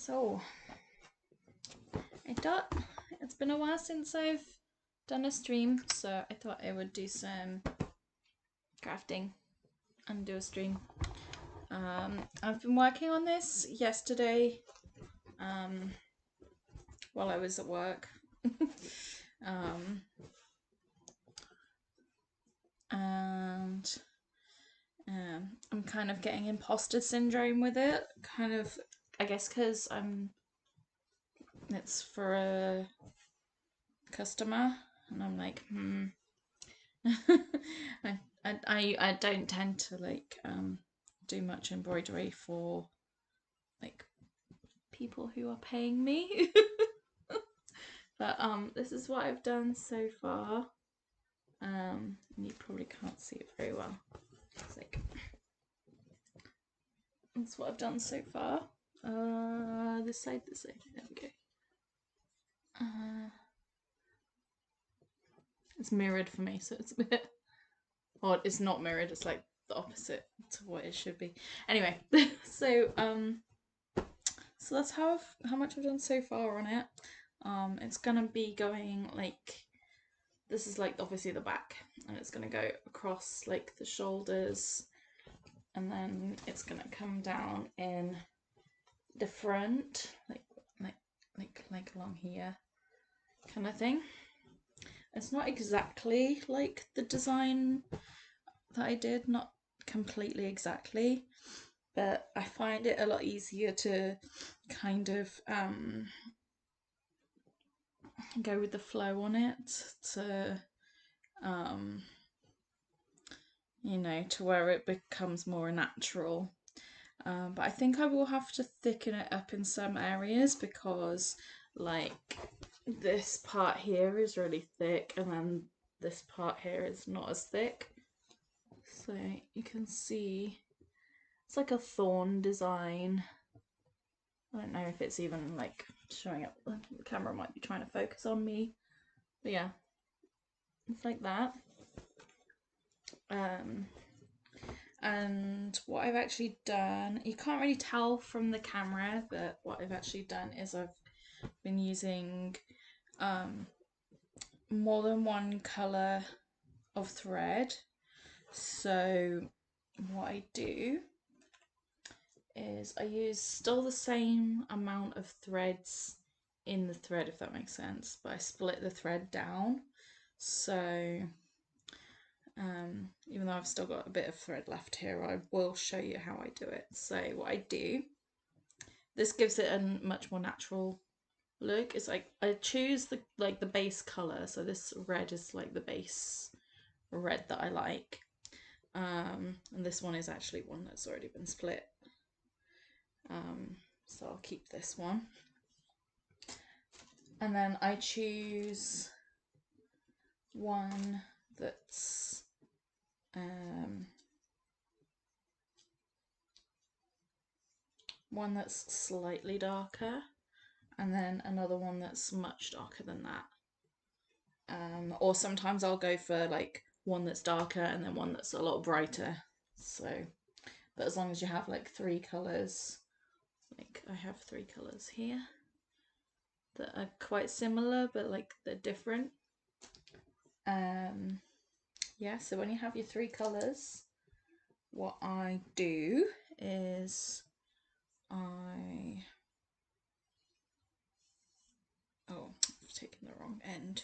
So, I thought it's been a while since I've done a stream, so I thought I would do some crafting and do a stream. I've been working on this yesterday while I was at work. And I'm kind of getting imposter syndrome with it, kind of, I guess, because it's for a customer, and I'm like, I don't tend to like do much embroidery for like people who are paying me. But this is what I've done so far. You probably can't see it very well. It's like, that's what I've done so far. This side. There we go. It's mirrored for me, so it's a bit. Well, it's not mirrored. It's like the opposite to what it should be. Anyway, so that's how much I've done so far on it. It's gonna be going like, this is like obviously the back, and it's gonna go across like the shoulders, and then it's gonna come down in the front, like along here, kind of thing. It's not exactly like the design that I did, not completely exactly, but I find it a lot easier to kind of go with the flow on it, to you know, to where it becomes more natural. But I think I will have to thicken it up in some areas, because like this part here is really thick, and then this part here is not as thick. So you can see it's like a thorn design. I don't know if it's even like showing up. The camera might be trying to focus on me. But yeah, it's like that. And what I've actually done, you can't really tell from the camera, but what I've actually done is I've been using more than one colour of thread. So what I do is I use still the same amount of threads in the thread, if that makes sense, but I split the thread down. So even though I've still got a bit of thread left here, I will show you how I do it. So what I do, this gives it a much more natural look. It's like I choose the base color, so this red is like the base red that I like, and this one is actually one that's already been split, so I'll keep this one. And then I choose one that's slightly darker, and then another one that's much darker than that. Or sometimes I'll go for like one that's darker and then one that's a lot brighter. So, but as long as you have like three colours, like I have three colours here that are quite similar, but like they're different. Yeah, so when you have your three colours, what I do is I've taken the wrong end.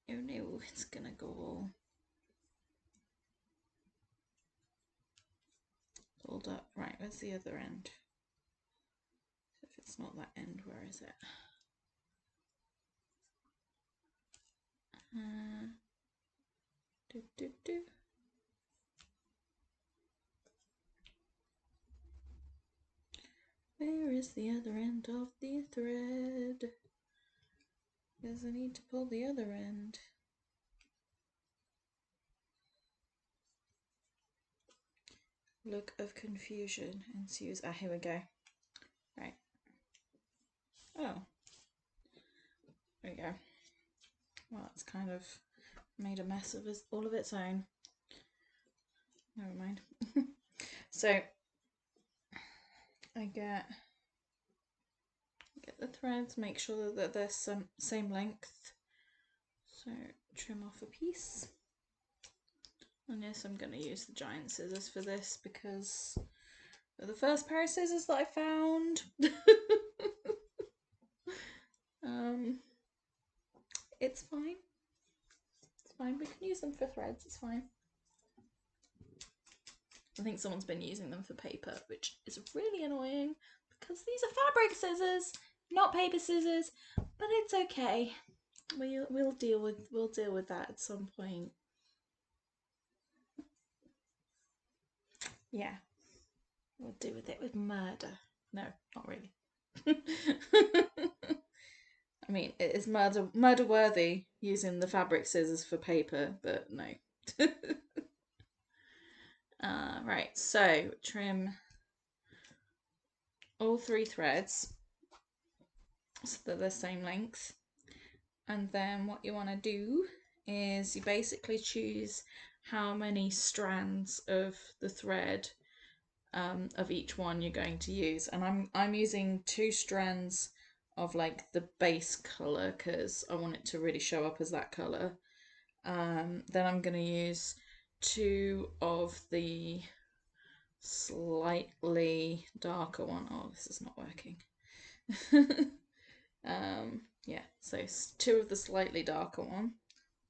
Oh no, it's gonna go all pulled up. Right, where's the other end? If it's not that end, where is it? Where is the other end of the thread? Because I need to pull the other end. Look of confusion ensues. Ah, here we go. Right. Oh. There we go. Well, it's kind of made a mess of all of its own. Never mind. So I get threads, make sure that they're same length. So trim off a piece. And yes, I'm going to use the giant scissors for this because they're the first pair of scissors that I found. It's fine. It's fine. We can use them for threads. It's fine. I think someone's been using them for paper, which is really annoying because these are fabric scissors, not paper scissors. But it's okay. We'll deal with that at some point. Yeah, we'll deal with it with murder. No, not really. I mean, it is murder worthy using the fabric scissors for paper, but no. Right, so trim all 3 threads so that they're the same length. And then what you want to do is you basically choose how many strands of the thread of each one you're going to use. And I'm using 2 strands of like the base colour because I want it to really show up as that colour. Then I'm going to use 2 of the slightly darker one. Oh, this is not working. Yeah, so 2 of the slightly darker one.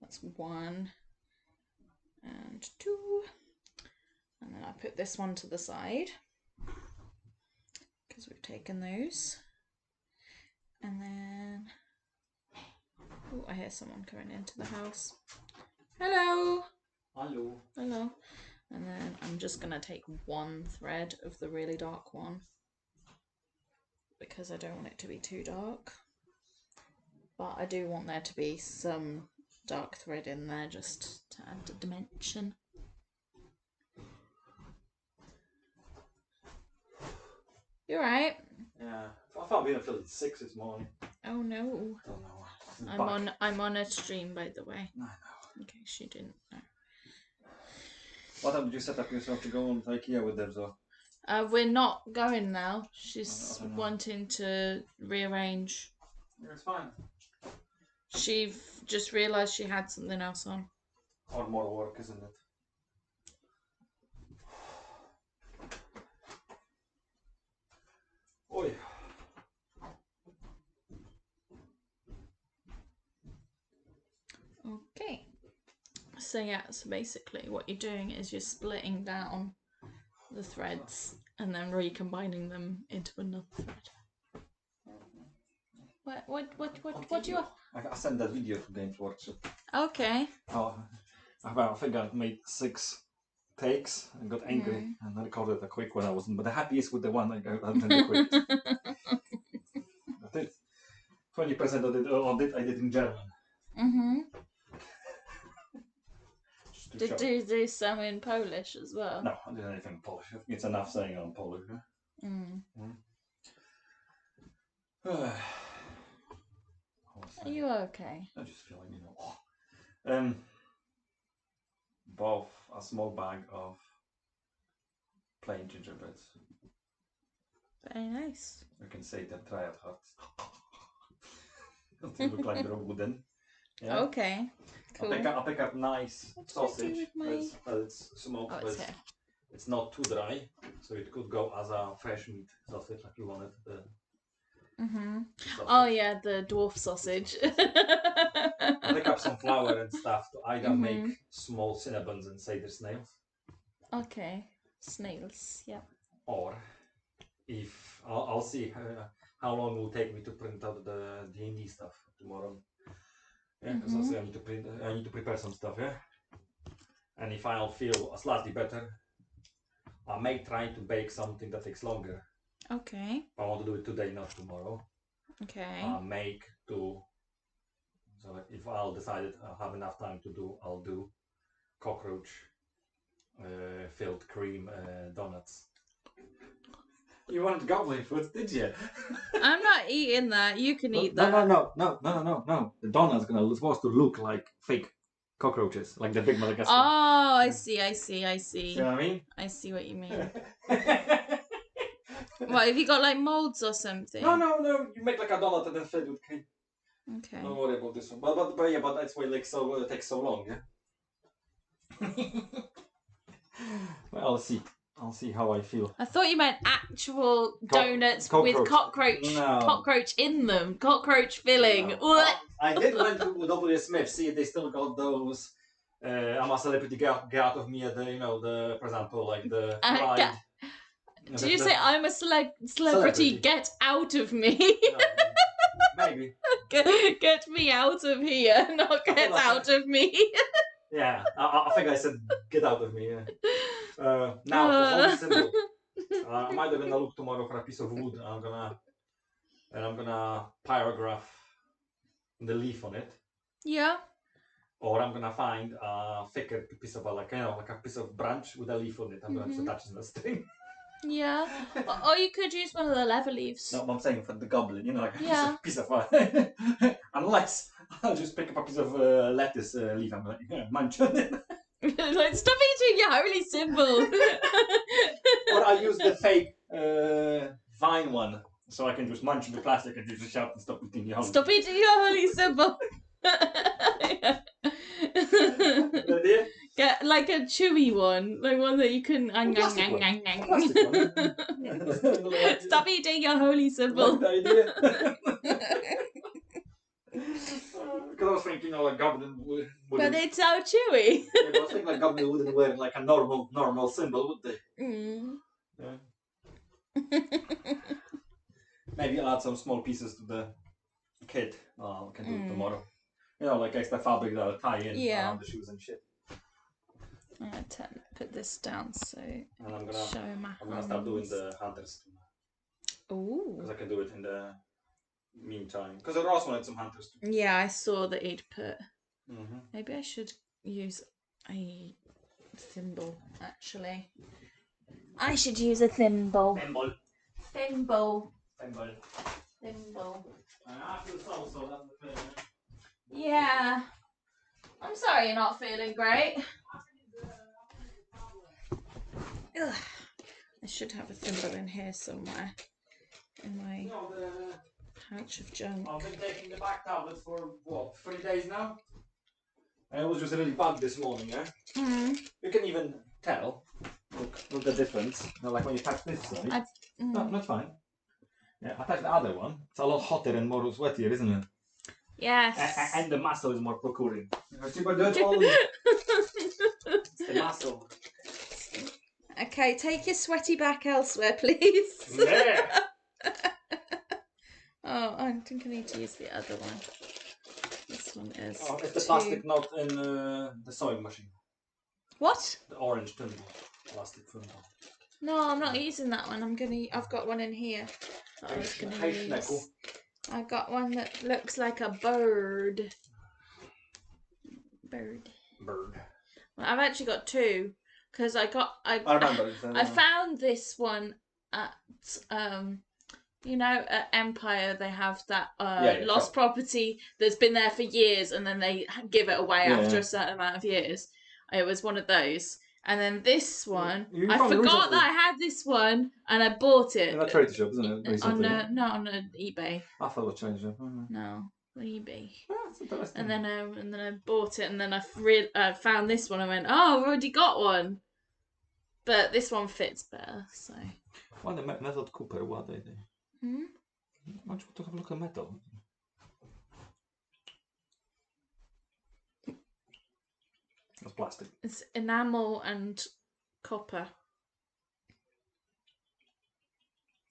That's 1 and 2. And then I put this one to the side because we've taken those. And then, oh, I hear someone coming into the house. Hello. Hello. Hello. And then I'm just going to take 1 thread of the really dark one because I don't want it to be too dark. But I do want there to be some dark thread in there just to add a dimension. You alright? Yeah. I thought we were feeling sick this morning. Oh no. I don't know. I'm on a stream, by the way. I know. In case you didn't know. What time did you set up yourself to go on IKEA with them, so? We're not going now. She's wanting to rearrange. Yeah, it's fine. She just realised she had something else on. Or more work, isn't it? Oi. Okay. So yeah, so basically what you're doing is you're splitting down the threads and then recombining them into another thread. What do you want? I sent that video to Games Workshop. Okay. Oh, I think I made 6 takes and got angry and I recorded a quick one. I wasn't, but the happiest with the one I got the quickest. I did 20% of it I did in German. Did you do some in Polish as well? No, I didn't anything in Polish. It's enough saying it in Polish. Huh? Are you okay? I'm just feeling, you know. Both a small bag of plain gingerbreads. Very nice. You can say they're triad hearts. They look like they're wooden. Yeah. Okay. Cool. I'll pick up nice sausage. It's smoked, but it's not too dry, so it could go as a fresh meat sausage like you wanted. Oh yeah, the dwarf sausage. I'll pick up some flour and stuff to either make small cinnamons and say they're snails. Okay, snails. Yeah. Or if I'll see how long it will take me to print out the D&D stuff tomorrow. Yeah, because I need to prepare some stuff. Yeah, and if I'll feel slightly better, I may try to bake something that takes longer. Okay. I want to do it today, not tomorrow. Okay. So if I'll decide I'll have enough time to do, I'll do cockroach filled cream donuts. You wanted goblin food, did you? I'm not eating that. You can eat that. No. The donut's supposed to look like fake cockroaches, like the big Madagascar. Oh, I see. See what I mean? I see what you mean. What, have you got like molds or something? No. You make like a donut and then fill it with cream. Okay. Don't worry about this one. But that's why like so it takes so long, yeah. Well, I'll see how I feel. I thought you meant actual donuts with No. cockroach in them, cockroach filling. No. I did went to W. Smith, see if they still got those. I'm a celebrity, get out of me at the, the, for example, like the ride. Did you say I'm a celebrity? Get out of me. No, maybe. Get me out of here, not get out of me. Yeah, I think I said get out of me, yeah. Now, for holy symbol. I'm either gonna look tomorrow for a piece of wood and I'm gonna pyrograph the leaf on it. Yeah. Or I'm gonna find a thicker piece of like a piece of branch with a leaf on it. I'm gonna just attach it to the string. Yeah. Or you could use one of the leather leaves. No, I'm saying for the goblin, like Yeah. piece of unless I'll just pick up a piece of lettuce leaf. I'm like, munch on it. Like, stop eating your holy symbol. Or I use the fake vine one, so I can just munch on the plastic and just shout and stop eating your holy. Stop eating your holy symbol. Get like a chewy one, like one that you can. Stop eating your holy symbol. Like the idea. Because I was thinking, like goblin would. But it's so chewy. Yeah, I was thinking like goblin wouldn't wear like a normal symbol, would they? Yeah. Maybe add some small pieces to the kit. I can do it tomorrow. Like extra fabric that'll tie in around the shoes and shit. I'm gonna put this down so and I'm gonna start doing the hunters. Ooh. Because I can do it in the meantime. Because I also wanted some hunters too. Yeah, I saw that he'd put. Maybe I should use a thimble. Actually, I should use a thimble. Thimble. I feel so. Yeah. I'm sorry you're not feeling great. Ugh. I should have a thimble in here somewhere. In my pouch of junk. I've been taking the back tablet for, 3 days now? And it was just really bad this morning, yeah? You can even tell. Look the difference. Like when you touch this side. No, not fine. Yeah, I touch the other one. It's a lot hotter and more sweatier, isn't it? Yes. And the muscle is more procuring. It's the muscle. Okay, take your sweaty back elsewhere, please. Yeah. Oh, I think I need to use the other one. This one is. Oh, it's the plastic not in the sewing machine. What? The orange tin plastic film. No, I'm not using that one. I've got one in here. That I was gonna use. I got one that looks like a bird. Bird. Well, I've actually got two because I remember. I found this one at at Empire they have that lost property that's been there for years and then they give it away after a certain amount of years. It was one of those. And then this one, I forgot that I had this one, and I bought it. In a charity shop, isn't it? Recently. On eBay. I thought it was charity shop. No, eBay. Oh, that's interesting. And then I bought it, and then I found this one. I went, oh, I've already got one, but this one fits better. So. Well, the Method Cooper, what they do? Why don't you have a look at metal? It's plastic. It's enamel and copper.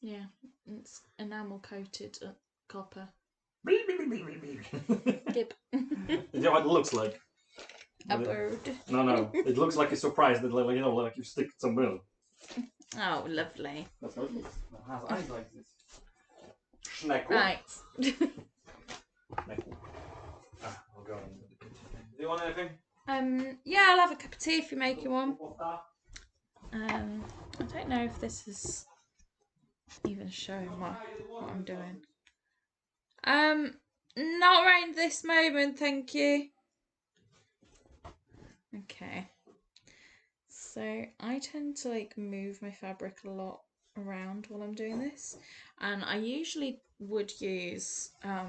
Yeah, it's enamel coated copper. Gib. You know what it looks like? A bird. No. It looks like a surprise that, like you stick some milk. Oh, lovely. That's how it looks. It has eyes like this. Schneckle. Right. Schneckle. I'll go into the kitchen. Do you want anything? Yeah, I'll have a cup of tea if you're making one. I don't know if this is even showing what I'm doing. Not right this moment, thank you. Okay. So I tend to move my fabric a lot around while I'm doing this, and I usually would use a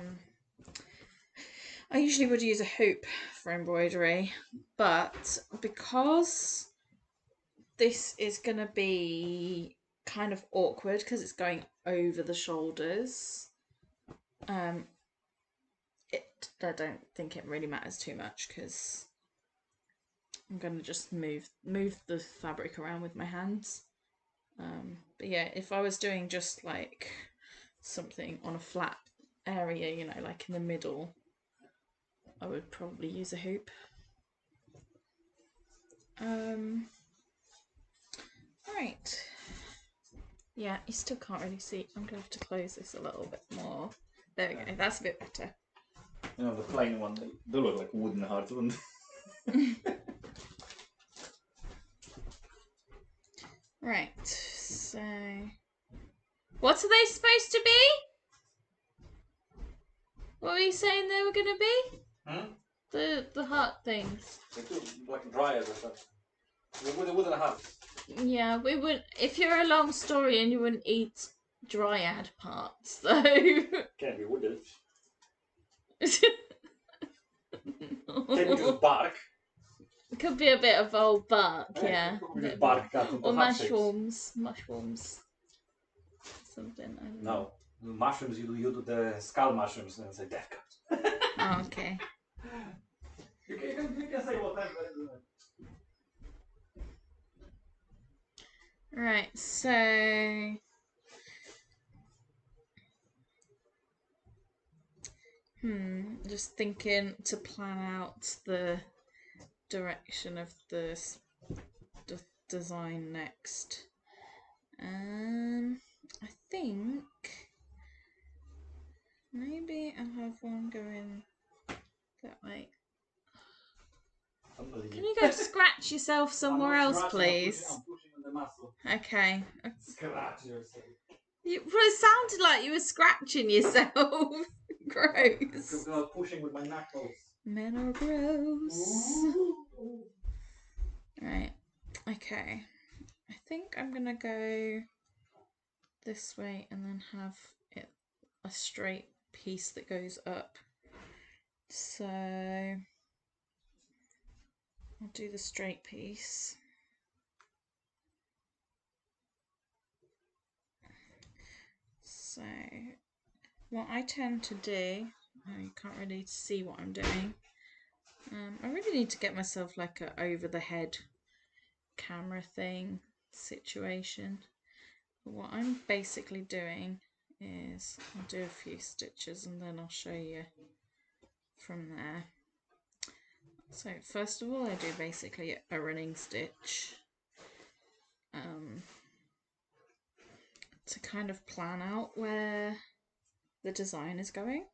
hoop for embroidery, but because this is gonna be kind of awkward because it's going over the shoulders, I don't think it really matters too much because I'm gonna just move the fabric around with my hands. But yeah, if I was doing just like something on a flat area, you know, like in the middle, I would probably use a hoop. Right. Yeah, you still can't really see. I'm gonna have to close this a little bit more. There we go. That's a bit better. You know, the plain one, they look like wooden hearts. Right. So, what are they supposed to be? What were you saying they were gonna be? The heart things. Like dryers or something. The wooden hearts. Yeah, we would. If you're a long story and you wouldn't eat dryad parts, though. Can't be wood. Can you just bark? It could be a bit of old bark, yeah. Just bark cut into Or heart shapes. mushrooms. Something. I don't know. No, the mushrooms you do the skull mushrooms and say death cut. Oh, okay. You can say whatever. Right, so just thinking to plan out the direction of the design next. I think maybe I'll have one going that way. Can you go scratch yourself somewhere else, please? I'm pushing on the muscle. Okay. Scratch yourself. Well, it sounded like you were scratching yourself. Gross. I'm pushing with my knuckles. Men are gross. Right. Okay. I think I'm gonna go this way and then have it a straight piece that goes up. So I'll do the straight piece. So what I tend to do, you can't really see what I'm doing. I really need to get myself like a over the head camera thing situation. But what I'm basically doing is I'll do a few stitches and then I'll show you from there. So first of all, I do basically a running stitch to kind of plan out where the design is going.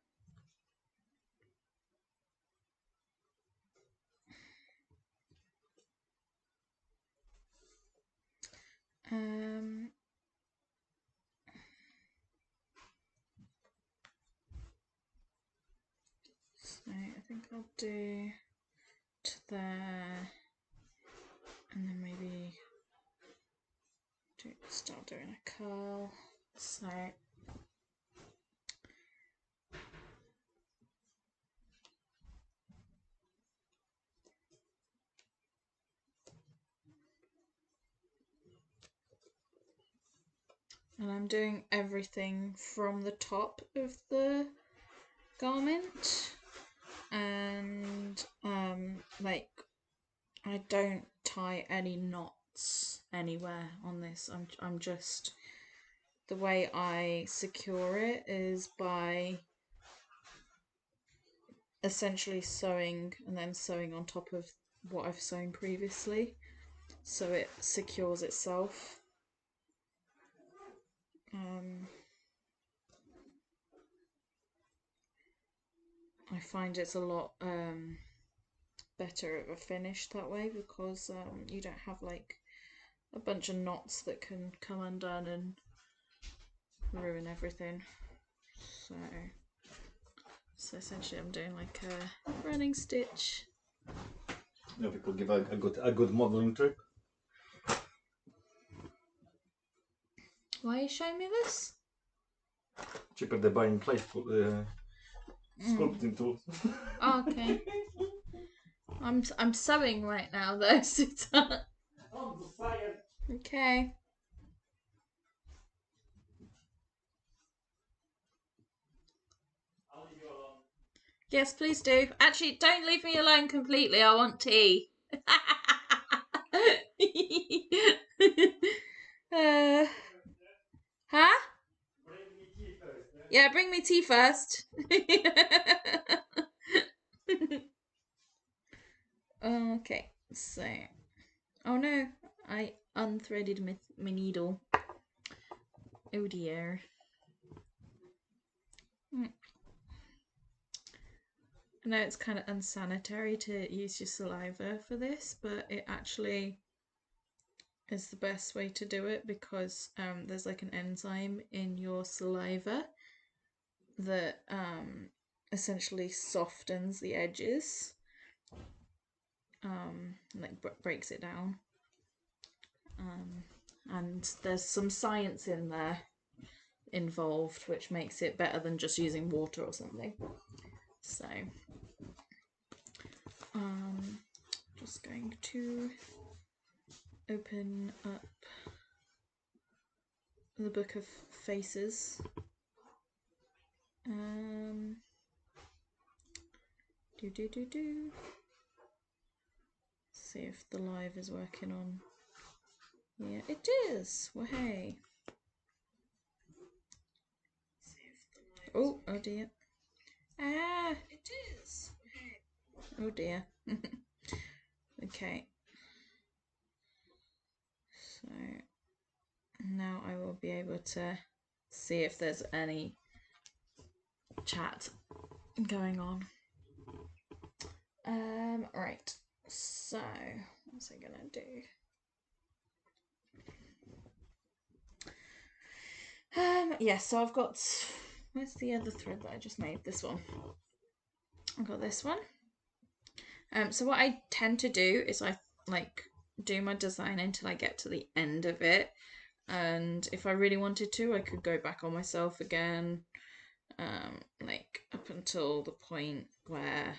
So I think I'll do to there, and then maybe start doing a curl. So and I'm doing everything from the top of the garment, and like I don't tie any knots anywhere on this. I'm just, the way I secure it is by essentially sewing and then sewing on top of what I've sewn previously, so it secures itself. I find it's a lot better of a finish that way because you don't have like a bunch of knots that can come undone and ruin everything. So essentially I'm doing like a running stitch. Yeah, we could give a good modeling trip. Why are you showing me this? Cheaper than buying clay sculpting tools. Oh, okay. I'm sewing right now though, sweetheart. Okay. I'll leave you alone. Yes, please do. Actually, don't leave me alone completely. I want tea. Huh? Bring me tea first. Yeah, bring me tea first. Okay, so. Oh no, I unthreaded my needle. Oh dear. I know it's kind of unsanitary to use your saliva for this, but it actually is the best way to do it because there's like an enzyme in your saliva that essentially softens the edges, like breaks it down. And there's some science in there involved which makes it better than just using water or something. So just going to open up the Book of Faces. See if the live is working on. Yeah, it is. Well, hey. Oh dear. Ah, it is. Oh dear. Okay. So now I will be able to see if there's any chat going on. Right. So what's I gonna do? Yeah, so I've got, where's the other thread that I just made? This one. I've got this one. So what I tend to do is I like do my design until I get to the end of it, and if I really wanted to, I could go back on myself again, like up until the point where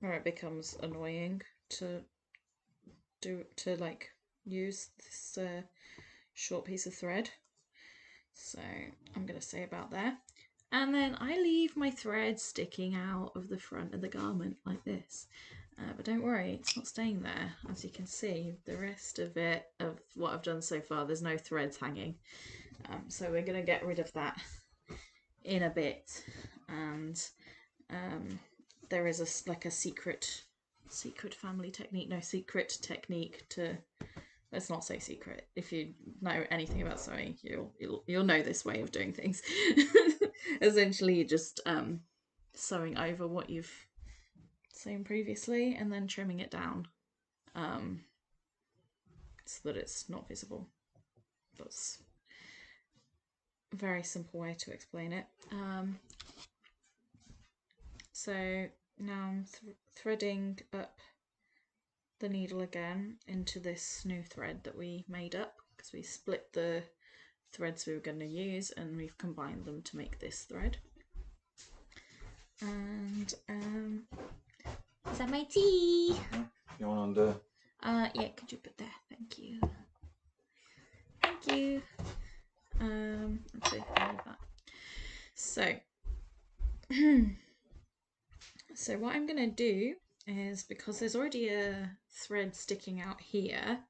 it becomes annoying to like use this short piece of thread. So I'm gonna say about there. And then I leave my thread sticking out of the front of the garment like this. But don't worry, it's not staying there. As you can see, the rest of it, of what I've done so far, there's no threads hanging. So we're going to get rid of that in a bit. And there is a secret family technique. No, secret technique to... Let's not say secret. If you know anything about sewing, you'll know this way of doing things. Essentially, you're just sewing over what you've sewn previously and then trimming it down so that it's not visible. That's a very simple way to explain it. So now I'm threading up the needle again into this new thread that we made up because we split the threads we were going to use and we've combined them to make this thread. And is that my tea? You want on the... Yeah, could you put there? Thank you. Thank you. Okay, I'll leave that. So what I'm gonna do is, because there's already a thread sticking out here,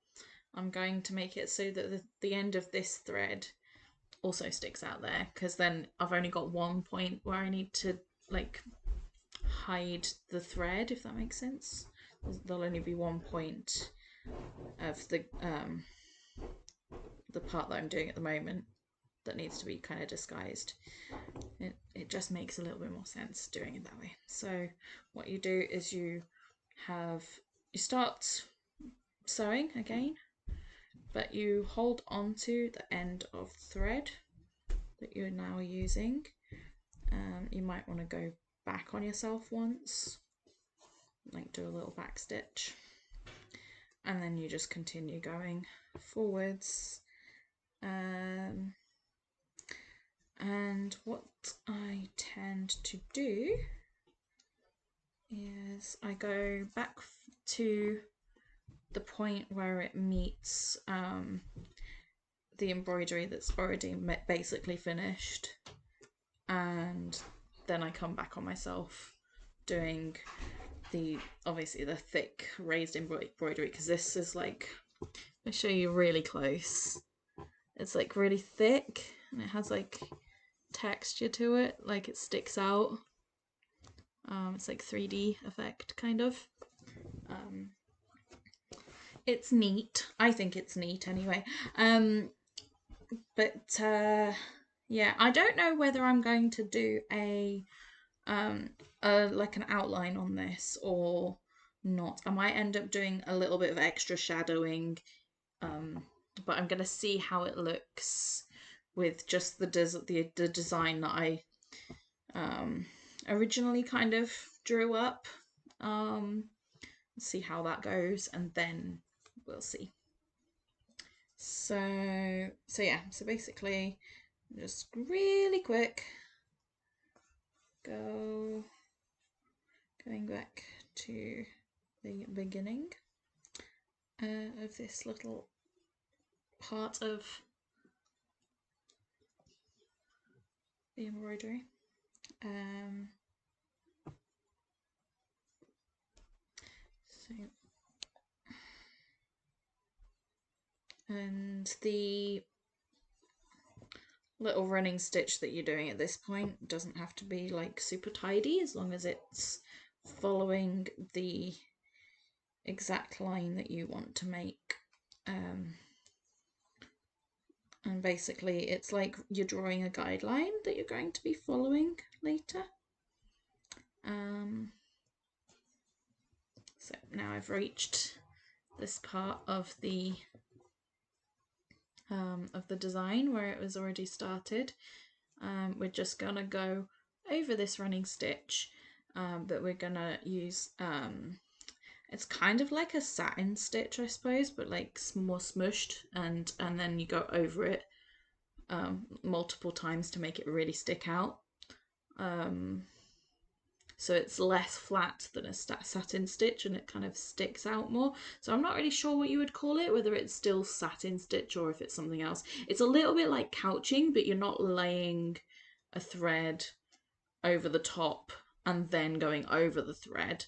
I'm going to make it so that the end of this thread also sticks out there, because then I've only got one point where I need to like hide the thread, if that makes sense. There'll only be one point of the part that I'm doing at the moment that needs to be kind of disguised. It just makes a little bit more sense doing it that way. So what you do is you start sewing again, but you hold on to the end of thread that you're now using. You might want to go back on yourself once, like do a little back stitch, and then you just continue going forwards. And what I tend to do is I go back to the point where it meets the embroidery that's already basically finished, and then I come back on myself doing obviously the thick raised embroidery, because this is like, I'll show you really close. It's like really thick and it has like texture to it, like it sticks out. It's like 3D effect kind of. It's neat. I think it's neat anyway. But yeah, I don't know whether I'm going to do like an outline on this or not. I might end up doing a little bit of extra shadowing, but I'm gonna see how it looks with just the design that I originally kind of drew up. See how that goes, and then we'll see. So yeah, so basically just really quick going back to the beginning of this little part of the embroidery. And the little running stitch that you're doing at this point doesn't have to be like super tidy, as long as it's following the exact line that you want to make. And basically it's like you're drawing a guideline that you're going to be following later. So now I've reached this part of the design where it was already started. We're just gonna go over this running stitch, but we're gonna use it's kind of like a satin stitch, I suppose, but like more smushed, and then you go over it multiple times to make it really stick out. So it's less flat than a satin stitch, and it kind of sticks out more. So I'm not really sure what you would call it, whether it's still satin stitch or if it's something else. It's a little bit like couching, but you're not laying a thread over the top and then going over the thread.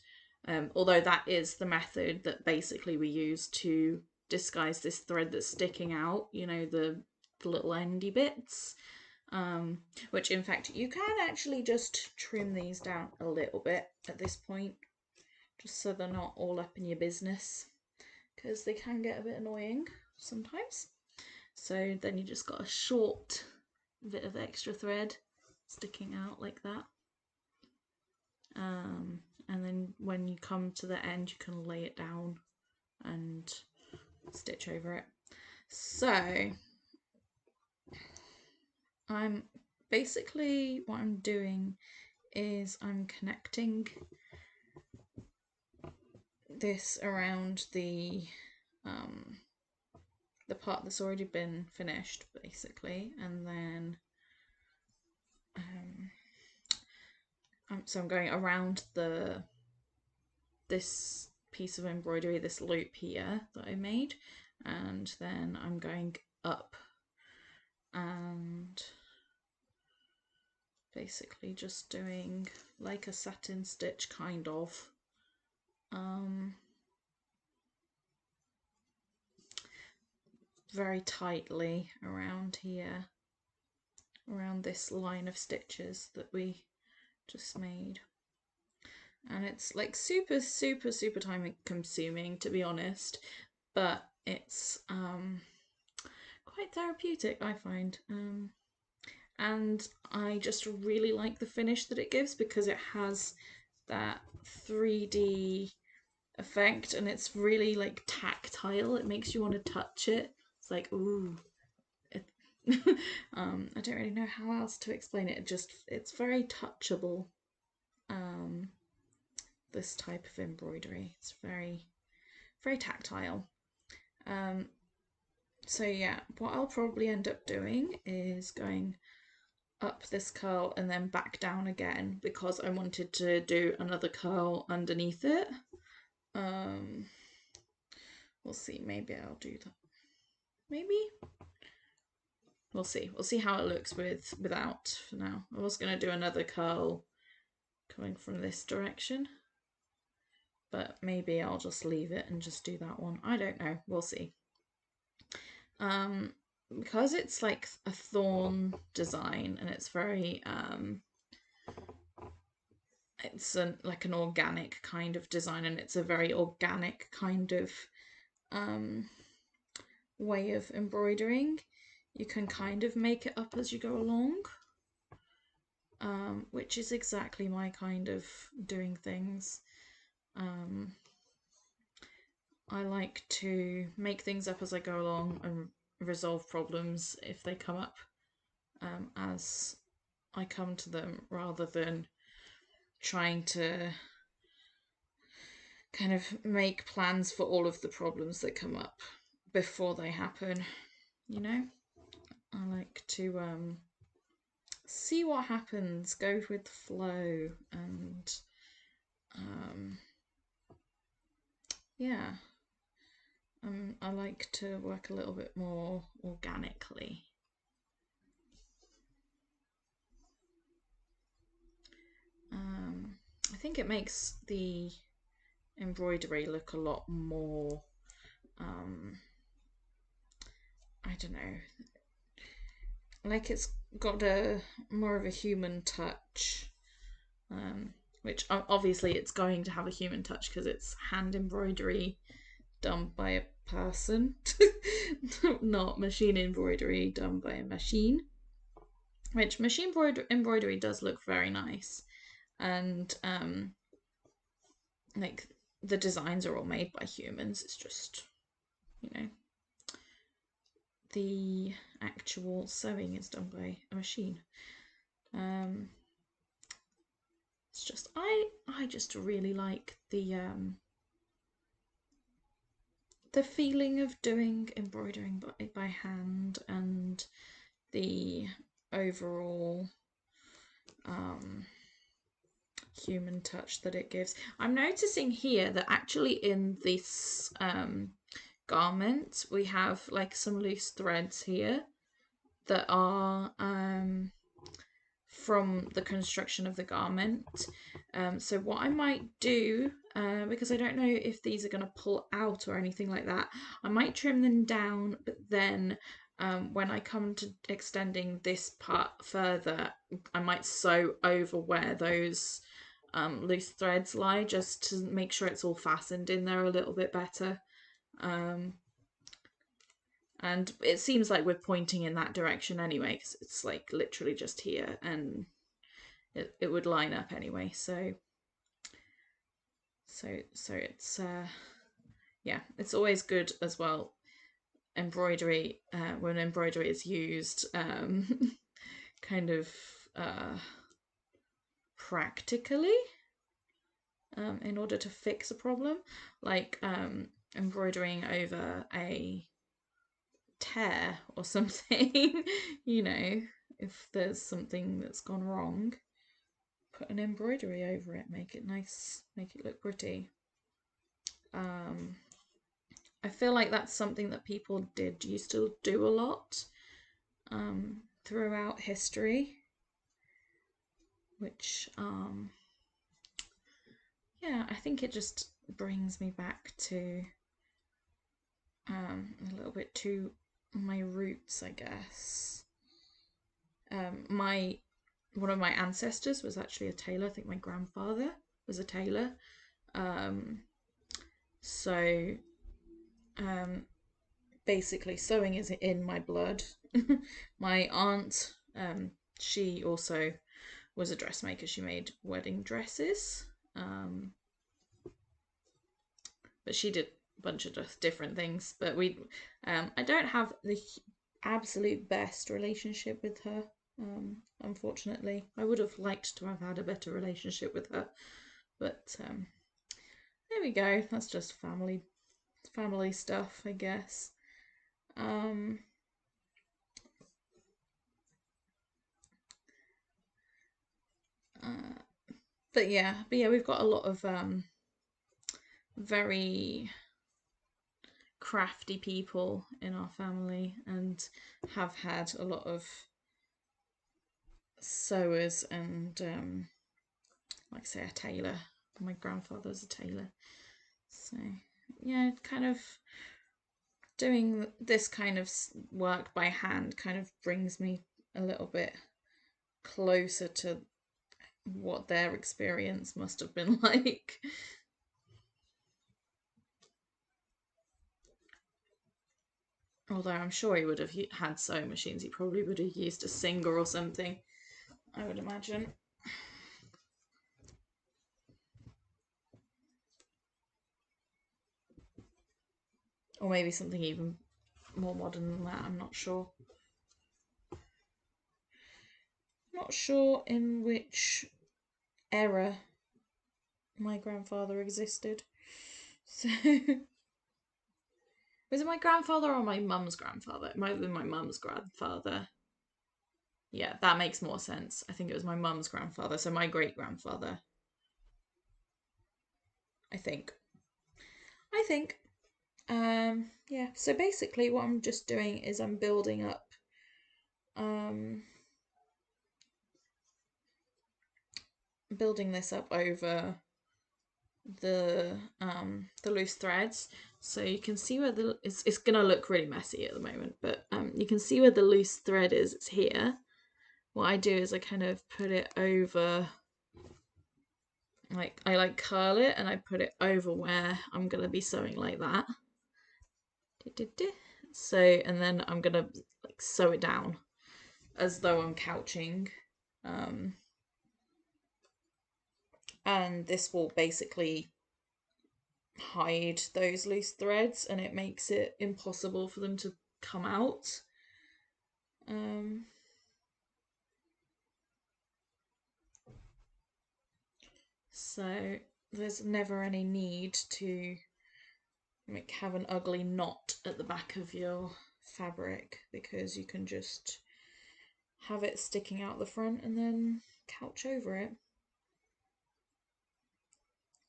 Although that is the method that basically we use to disguise this thread that's sticking out, you know, the little endy bits. Which in fact you can actually just trim these down a little bit at this point, just so they're not all up in your business, because they can get a bit annoying sometimes. So then you just got a short bit of extra thread sticking out like that, and then when you come to the end you can lay it down and stitch over it. So basically what I'm doing is I'm connecting this around the part that's already been finished, basically, and then so I'm going around this piece of embroidery, this loop here that I made, and then I'm going up and basically just doing like a satin stitch kind of. Very tightly around here, around this line of stitches that we just made. And it's like super time consuming, to be honest, but it's quite therapeutic, I find. And I just really like the finish that it gives, because it has that 3D effect and it's really like tactile. It makes you want to touch it. It's like, ooh. I don't really know how else to explain it. It's very touchable. this type of embroidery. It's very, very tactile. So yeah, what I'll probably end up doing is going up this curl and then back down again because I wanted to do another curl underneath it. We'll see, maybe I'll do that. Maybe? We'll see. We'll see how it looks without for now. I was going to do another curl coming from this direction, but maybe I'll just leave it and just do that one. I don't know. We'll see. Because it's like a thorn design and it's very it's like an organic kind of design, and it's a very organic kind of way of embroidering. You can kind of make it up as you go along, which is exactly my kind of doing things. I like to make things up as I go along and resolve problems if they come up as I come to them, rather than trying to kind of make plans for all of the problems that come up before they happen, you know? I like to see what happens, go with the flow, and yeah, I like to work a little bit more organically. I think it makes the embroidery look a lot more, I don't know, like it's got a more of a human touch, which obviously it's going to have a human touch because it's hand embroidery done by a person, not machine embroidery done by a machine, which machine embroidery does look very nice, and like the designs are all made by humans. It's just, you know, the actual sewing is done by a machine. It's just I just really like the feeling of doing embroidering by hand, and the overall human touch that it gives. I'm noticing here that actually in this garment we have like some loose threads here that are from the construction of the garment. So what I might do, because I don't know if these are going to pull out or anything like that, I might trim them down, but then when I come to extending this part further, I might sew over where those loose threads lie, just to make sure it's all fastened in there a little bit better. And it seems like we're pointing in that direction anyway, because it's like literally just here, and it would line up anyway. So it's yeah, it's always good as well, embroidery, when embroidery is used kind of practically, in order to fix a problem, like embroidering over a tear or something. You know, if there's something that's gone wrong, put an embroidery over it, make it nice, make it look pretty. I feel like that's something that people used to do a lot throughout history, which yeah, I think it just brings me back to a little bit to my roots, I guess. One of my ancestors was actually a tailor. I think my grandfather was a tailor. So basically sewing is in my blood. My aunt, she also was a dressmaker. She made wedding dresses. But she did a bunch of different things. But I don't have the absolute best relationship with her, unfortunately. I would have liked to have had a better relationship with her, but there we go. That's just family stuff, I guess. But yeah, we've got a lot of very crafty people in our family, and have had a lot of sewers and like I say, a tailor. My grandfather was a tailor, so yeah, kind of doing this kind of work by hand kind of brings me a little bit closer to what their experience must have been like. Although I'm sure he would have had sewing machines, he probably would have used a Singer or something, I would imagine. Or maybe something even more modern than that, I'm not sure. Not sure in which era my grandfather existed. So was it my grandfather or my mum's grandfather? It might have been my mum's grandfather. Yeah, that makes more sense. I think it was my mum's grandfather, so my great grandfather. I think. Yeah, so basically what I'm just doing is I'm building up building this up over the loose threads, so you can see where it's gonna look really messy at the moment, but you can see where the loose thread is. It's here. What I do is I kind of put it over, like I curl it and I put it over where I'm gonna be sewing like that. So, and then I'm gonna like sew it down as though I'm couching. And this will basically hide those loose threads, and it makes it impossible for them to come out. So there's never any need to have an ugly knot at the back of your fabric, because you can just have it sticking out the front and then couch over it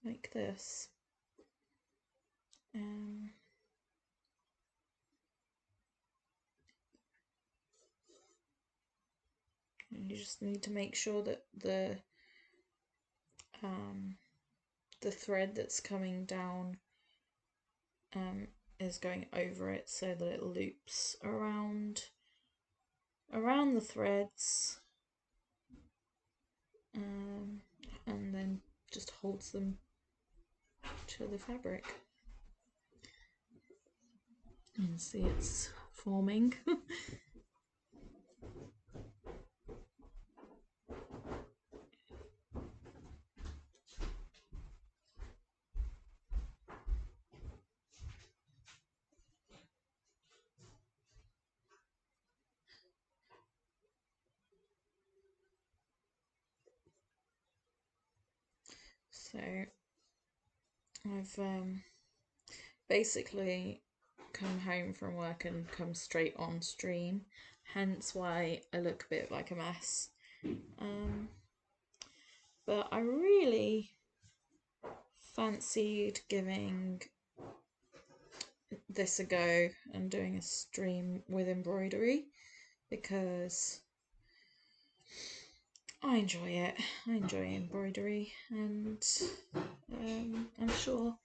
like this. And you just need to make sure that the thread that's coming down is going over it, so that it loops around the threads, and then just holds them to the fabric. You can see it's forming. So I've basically come home from work and come straight on stream, hence why I look a bit like a mess. But I really fancied giving this a go and doing a stream with embroidery, because I enjoy it. I enjoy embroidery, and I'm sure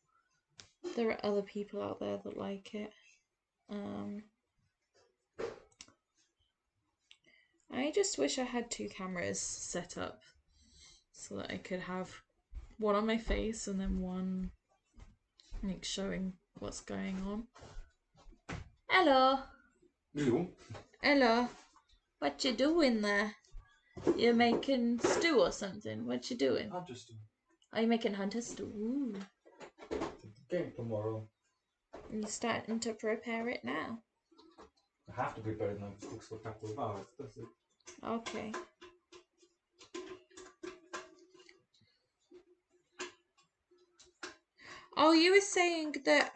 there are other people out there that like it. I just wish I had 2 cameras set up so that I could have one on my face and then one like showing what's going on. Hello. You? Hello. What you doing there? You're making stew or something? What you doing? Hunter stew. Are you making hunter stew? Ooh. Game tomorrow. You're starting to prepare it now. I have to prepare it now. It takes for a couple of hours. That's it. Okay. Oh, you were saying that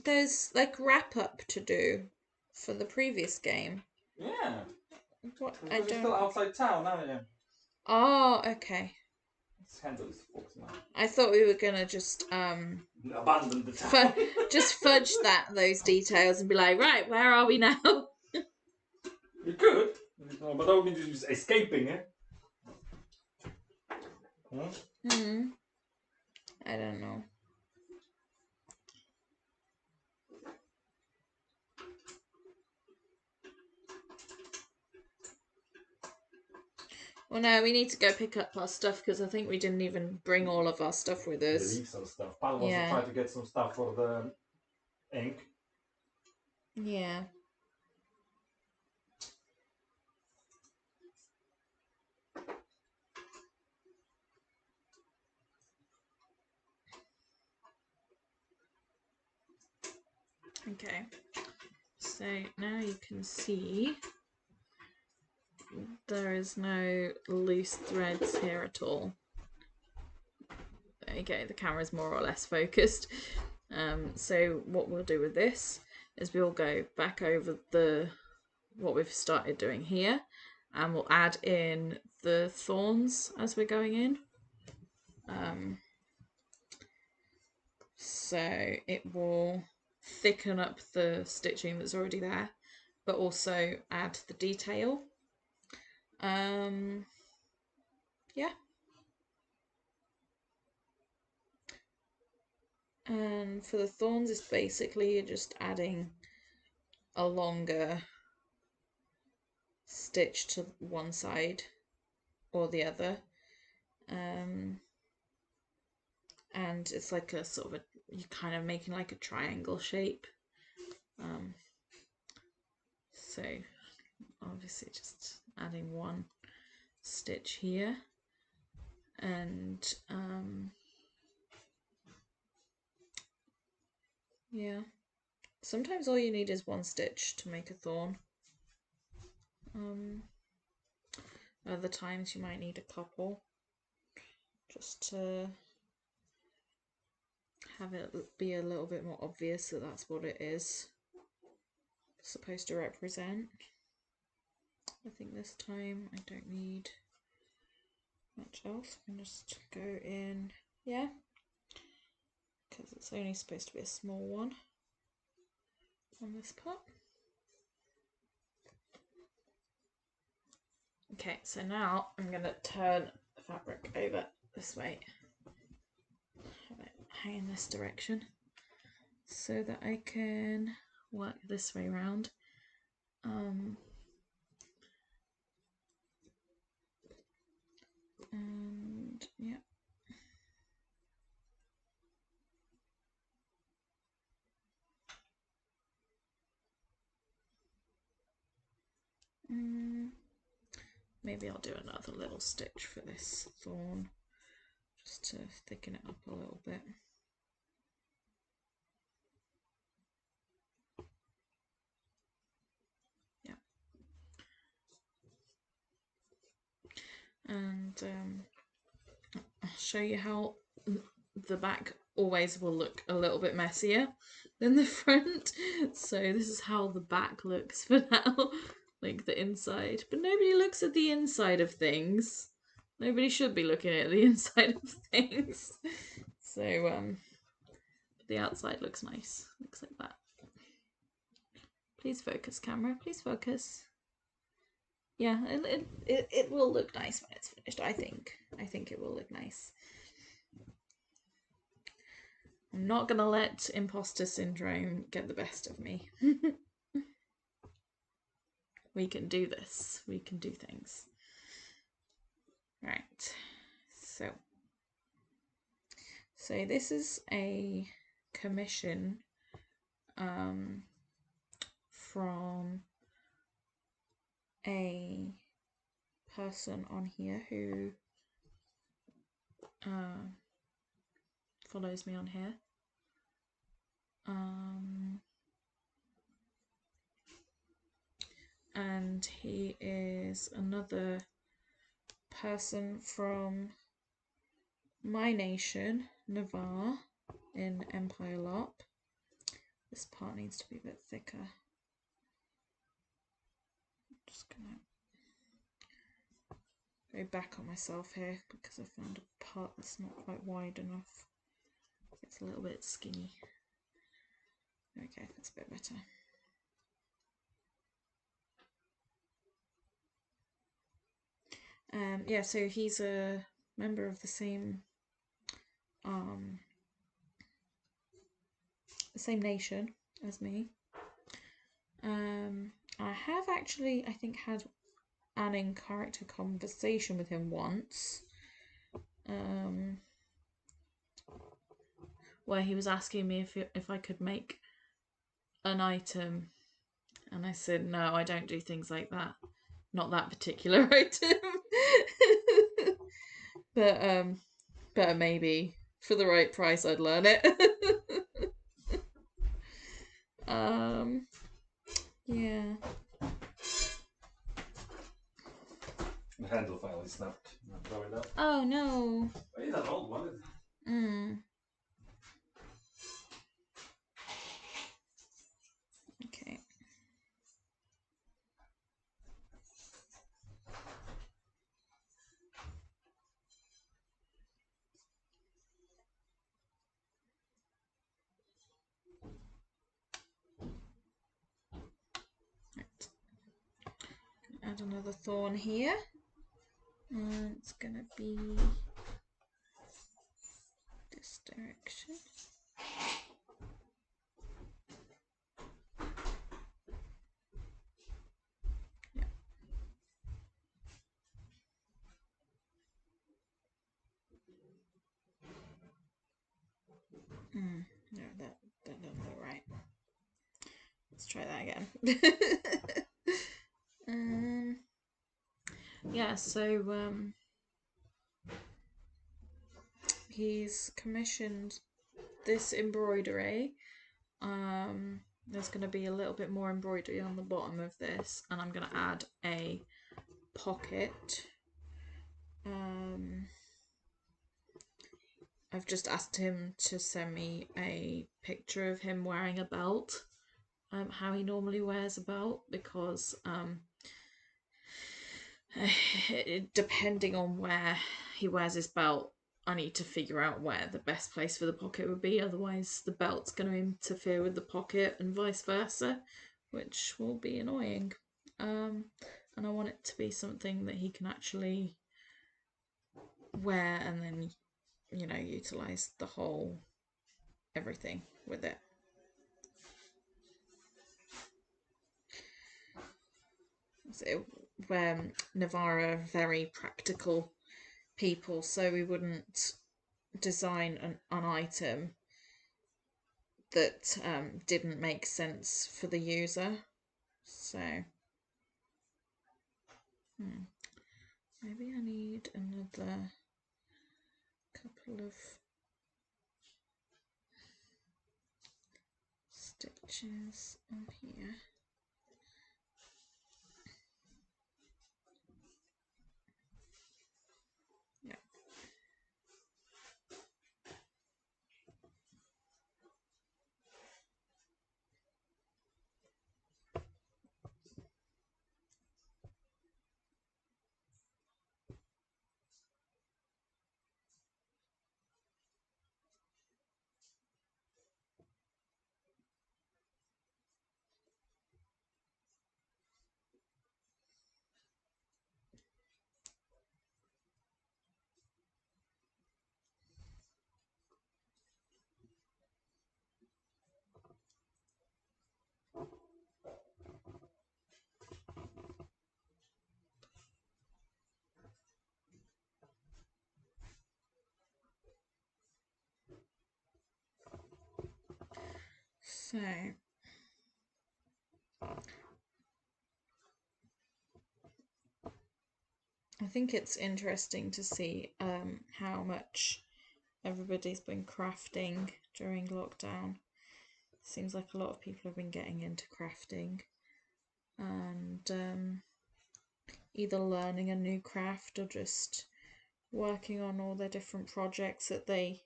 there's like wrap up to do for the previous game. Yeah. What? I Because you're don't. still outside town, aren't you? Oh, okay. Let's handle this folks now. I thought we were gonna just Abandon the town. just fudge those details and be like, right, where are we now? You could. No, but that would mean just escaping, eh? Hmm? I don't know. Well, no, we need to go pick up our stuff because I think we didn't even bring all of our stuff with us. Leave some stuff. Pal wants to try to get some stuff for the ink. Yeah. Okay. So now you can see there is no loose threads here at all. There you go, the camera's more or less focused. So what we'll do with this is we'll go back over what we've started doing here, and we'll add in the thorns as we're going in. So it will thicken up the stitching that's already there, but also add the detail. Yeah. And for the thorns, it's basically you're just adding a longer stitch to one side or the other. And it's like a sort of you're kind of making like a triangle shape. So obviously just adding one stitch here, and yeah, sometimes all you need is one stitch to make a thorn. Other times you might need a couple, just to have it be a little bit more obvious that that's what it is supposed to represent. I think this time I don't need much else. I can just go in, yeah, because it's only supposed to be a small one on this part. Okay, so now I'm going to turn the fabric over this way, have it hang in this direction so that I can work this way around. And yeah. Maybe I'll do another little stitch for this thorn just to thicken it up a little bit. Yeah. And I'll show you how the back always will look a little bit messier than the front. So this is how the back looks for now, like the inside. But nobody looks at the inside of things. Nobody should be looking at the inside of things. So the outside looks nice. Looks like that. Please focus, camera. Please focus. Yeah, it will look nice when it's finished. I think it will look nice. I'm not gonna let imposter syndrome get the best of me. We can do this. We can do things. Right. So this is a commission from a person on here who follows me on here. And he is another person from my nation, Navarre, in Empire Larp. This part needs to be a bit thicker. I'm just gonna go back on myself here because I found a part that's not quite wide enough. It's a little bit skinny. Okay, that's a bit better. Yeah, so he's a member of the same nation as me. I have actually, I think, had an in-character conversation with him once, where he was asking me if I could make an item, and I said no, I don't do things like that, not that particular item. But maybe for the right price I'd learn it. Yeah. The handle file is not going up. Oh no. It's an old one. Okay. Right. Add another thorn here. And it's gonna be this direction. Yeah. No, that doesn't look right. Let's try that again. Yeah, so he's commissioned this embroidery. There's going to be a little bit more embroidery on the bottom of this, and I'm going to add a pocket. I've just asked him to send me a picture of him wearing a belt, how he normally wears a belt, because depending on where he wears his belt, I need to figure out where the best place for the pocket would be, otherwise the belt's going to interfere with the pocket and vice versa, which will be annoying. And I want it to be something that he can actually wear and then, you know, utilise the whole everything with it. So, Navarra are very practical people, so we wouldn't design an item that didn't make sense for the user. So maybe I need another couple of stitches on here. Yeah. So I think it's interesting to see how much everybody's been crafting during lockdown. Seems like a lot of people have been getting into crafting and either learning a new craft or just working on all their different projects that they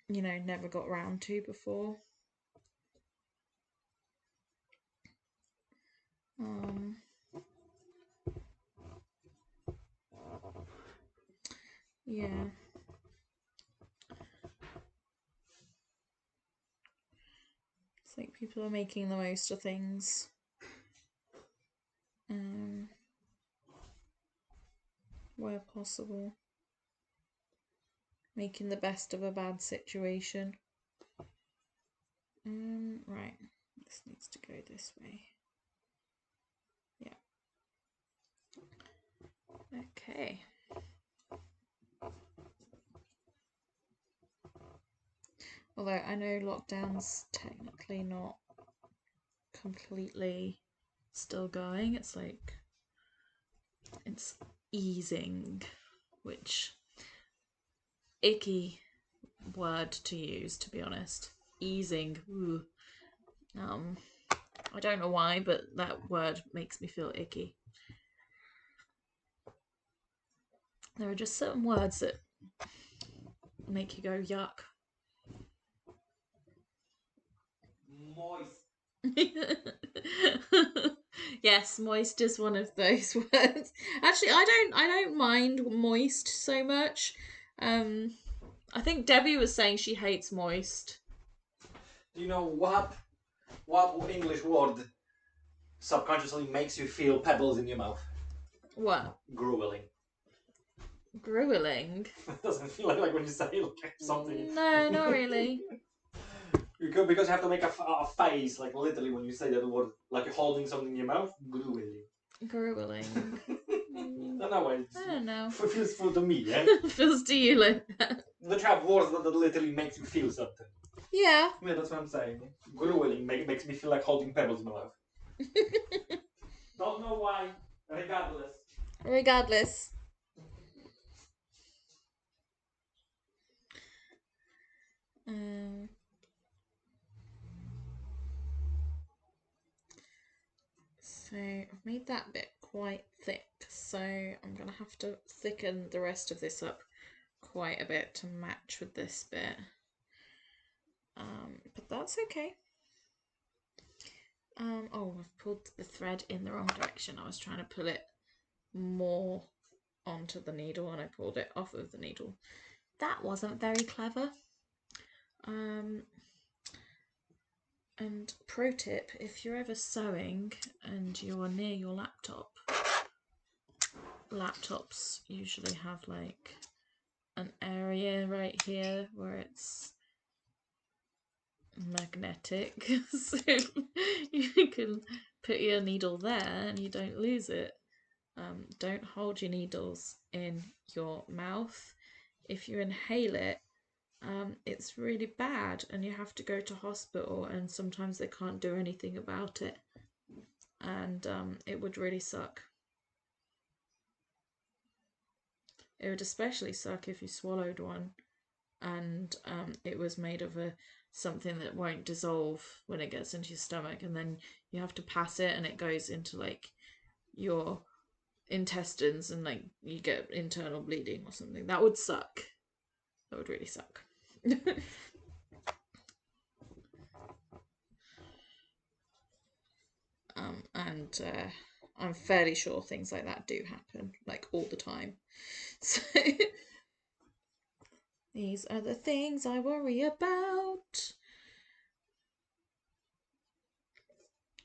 you know, never got round to before. Yeah. It's like people are making the most of things. Where possible. Making the best of a bad situation. Right. This needs to go this way. Yeah. Okay. Although I know lockdown's technically not completely still going. It's like it's easing, which icky word to use, to be honest. Easing. Ooh. I don't know why, but that word makes me feel icky. There are just certain words that make you go yuck. Moist. Yes, moist is one of those words. Actually, I don't mind moist so much. I think Debbie was saying she hates moist. Do you know what English word subconsciously makes you feel pebbles in your mouth? What? Grueling. Grueling? It doesn't feel like when you say like something. No, not really. Because you have to make a face, like literally when you say that word, like you're holding something in your mouth. Grueling. Grueling. I don't know. I don't know. Feels full to me, yeah? Feels to you like that. Don't you have words that literally makes you feel something? Yeah. Yeah, that's what I'm saying. Grueling makes me feel like holding pebbles in my mouth. Don't know why. Regardless. Regardless. So I've made that bit quite thick, so I'm going to have to thicken the rest of this up quite a bit to match with this bit. But that's okay. Oh, I've pulled the thread in the wrong direction. I was trying to pull it more onto the needle and I pulled it off of the needle. That wasn't very clever. And pro tip, if you're ever sewing and you're near your laptop, laptops usually have like an area right here where it's magnetic, so you can put your needle there and you don't lose it. Don't hold your needles in your mouth. If you inhale it, it's really bad and you have to go to hospital, and sometimes they can't do anything about it, and it would really suck. It would especially suck if you swallowed one and it was made of something that won't dissolve when it gets into your stomach, and then you have to pass it and it goes into like your intestines and like you get internal bleeding or something. That would suck. That would really suck. And I'm fairly sure things like that do happen, like all the time. So these are the things I worry about.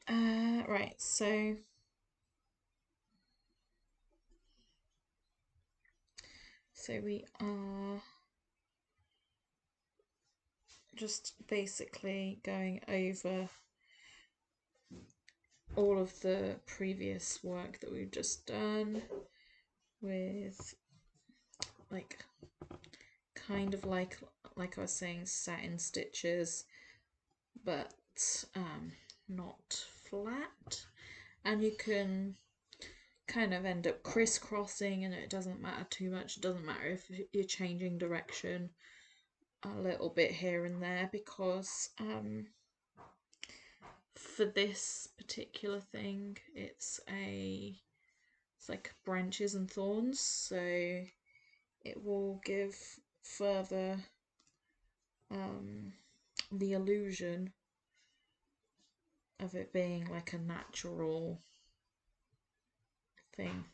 Right, so we are just basically going over all of the previous work that we've just done with like kind of like I was saying, satin stitches, but not flat, and you can kind of end up crisscrossing and it doesn't matter too much. It doesn't matter if you're changing direction a little bit here and there, because for this particular thing it's like branches and thorns, so it will give further the illusion of it being like a natural thing.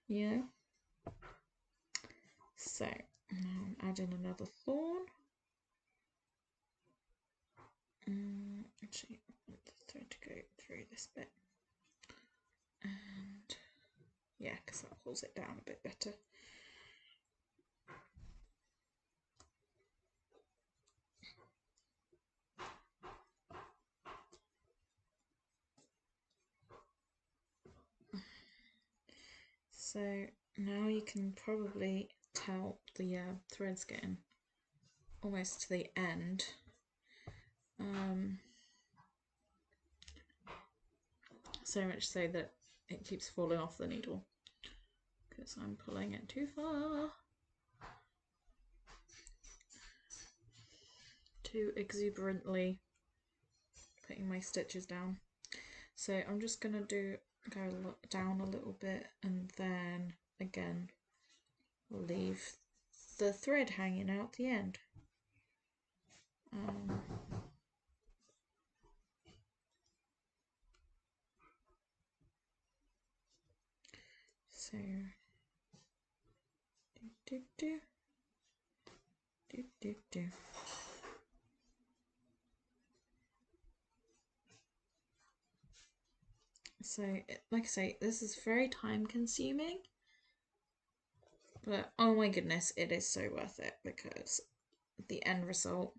Yeah. So now I'm adding another thorn. Actually, I want the thread to go through this bit, and yeah, because that pulls it down a bit better. So now you can probably tell the thread's getting almost to the end. So much so that it keeps falling off the needle because I'm pulling it too far. Too exuberantly putting my stitches down. So I'm just going to go down a little bit and then again leave the thread hanging out the end. So do. So, like I say, this is very time consuming, but oh my goodness, it is so worth it because the end result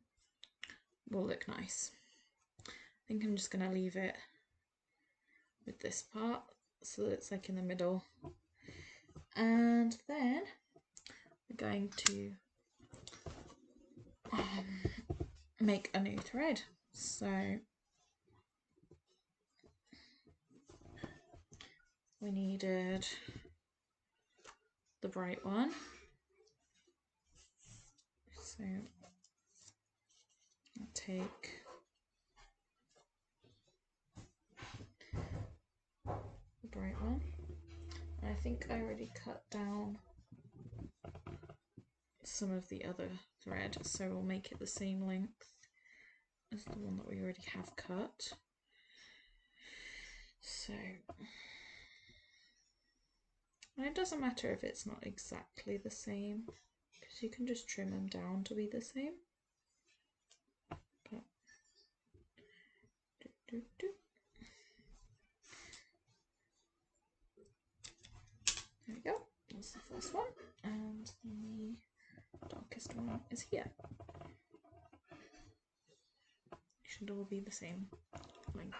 will look nice. I think I'm just going to leave it with this part so that it's like in the middle. And then we're going to make a new thread. So we needed the bright one. So I'll take the bright one. I think I already cut down some of the other thread, so we'll make it the same length as the one that we already have cut. So, and it doesn't matter if it's not exactly the same, because you can just trim them down to be the same. But, there we go, that's the first one, and the darkest one is here. Should all be the same length.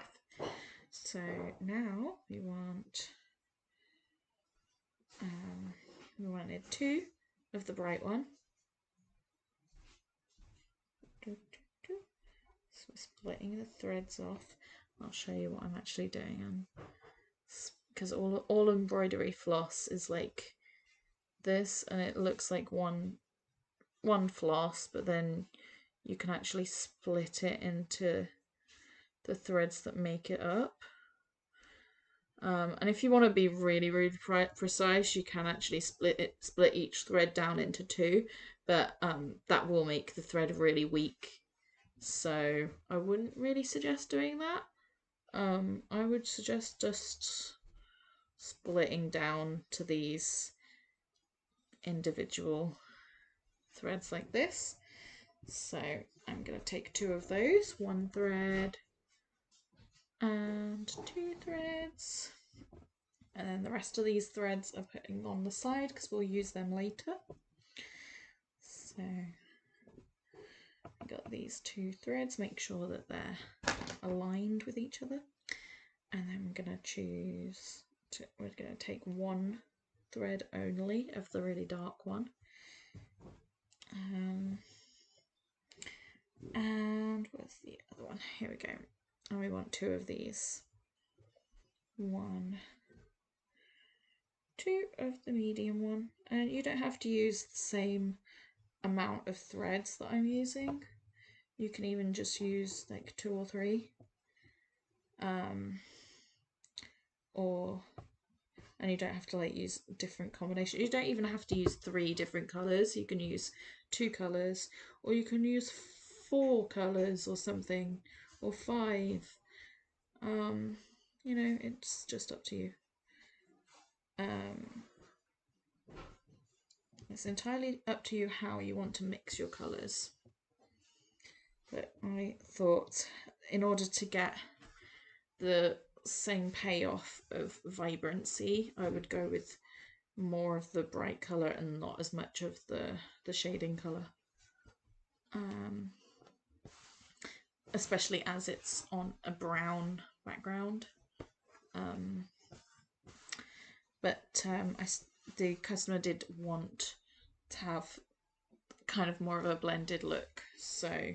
So now we wanted 2 of the bright one. So we're splitting the threads off. I'll show you what I'm actually doing, because all embroidery floss is like this, and it looks like one floss, but then you can actually split it into the threads that make it up. And if you want to be really, really precise, you can actually split each thread down into 2, but that will make the thread really weak. So I wouldn't really suggest doing that. I would suggest just splitting down to these individual threads like this. So I'm going to take 2 of those, 1 thread and 2 threads, and then the rest of these threads are putting on the side because we'll use them later. So I got these 2 threads, make sure that they're aligned with each other, and then I'm going to we're going to take 1 thread only of the really dark one, and where's the other one? Here we go. And we want 2 of these. 1, 2 of the medium one, and you don't have to use the same amount of threads that I'm using. You can even just use like 2 or 3, and you don't have to like use different combinations. You don't even have to use 3 different colors. You can use 2 colours, or you can use 4 colours or something, or 5. You know, it's just up to you. It's entirely up to you how you want to mix your colours. But I thought in order to get the same payoff of vibrancy, I would go with more of the bright colour and not as much of the shading colour. Especially as it's on a brown background. The customer did want to have kind of more of a blended look, so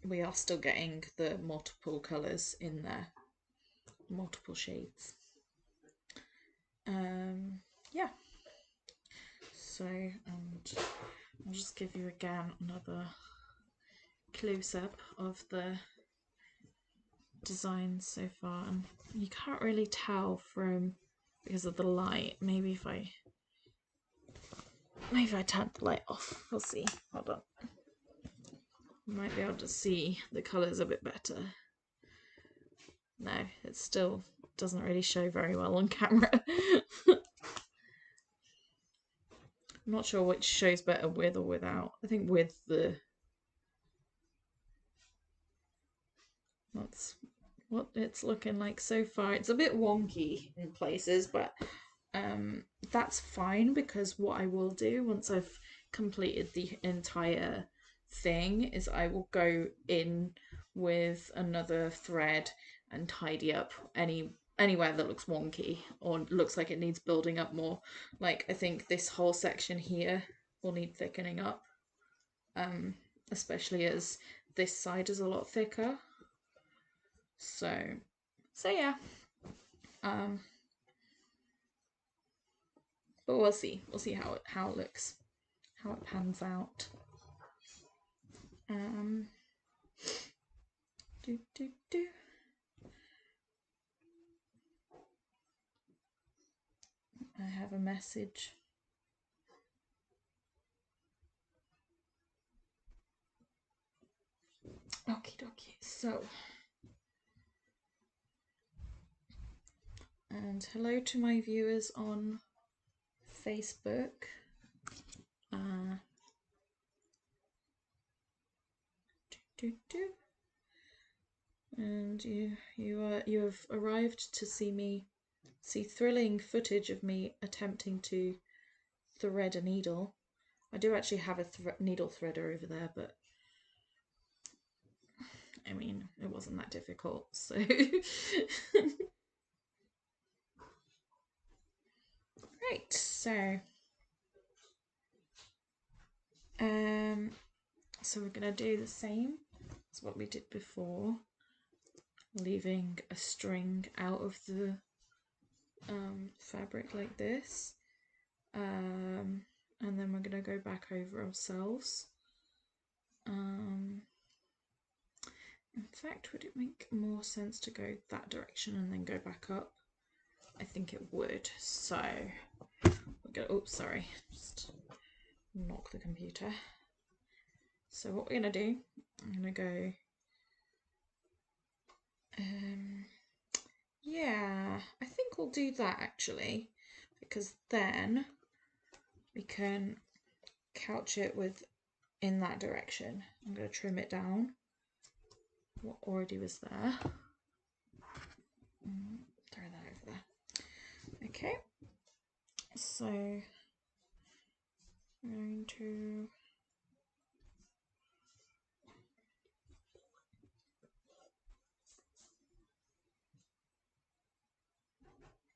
we are still getting the multiple colours in there, multiple shades. Yeah, so and I'll just give you again another close-up of the design so far, and you can't really tell from because of the light. Maybe if I turn the light off, we'll see. Hold on. You might be able to see the colours a bit better. No, it still doesn't really show very well on camera. I'm not sure which shows better, with or without. I think with that's what it's looking like so far. It's a bit wonky in places, but that's fine, because what I will do once I've completed the entire thing is I will go in with another thread and tidy up anywhere that looks wonky or looks like it needs building up more. Like, I think this whole section here will need thickening up, especially as this side is a lot thicker. So yeah. But we'll see how it looks, how it pans out. I have a message. Okie dokie. So, and hello to my viewers on Facebook. And you have arrived to see thrilling footage of me attempting to thread a needle. I do actually have a needle threader over there, but I mean, it wasn't that difficult, so. Right, so we're gonna do the same as what we did before, leaving a string out of the fabric like this, and then we're gonna go back over ourselves. In fact, would it make more sense to go that direction and then go back up? I think it would. So we're gonna, oops, sorry, just knock the computer. So what we're gonna do, I'm gonna go, yeah, I think we'll do that actually, because then we can couch it with in that direction. I'm gonna trim it down, what already was there. Throw that over there. Okay, so I'm going to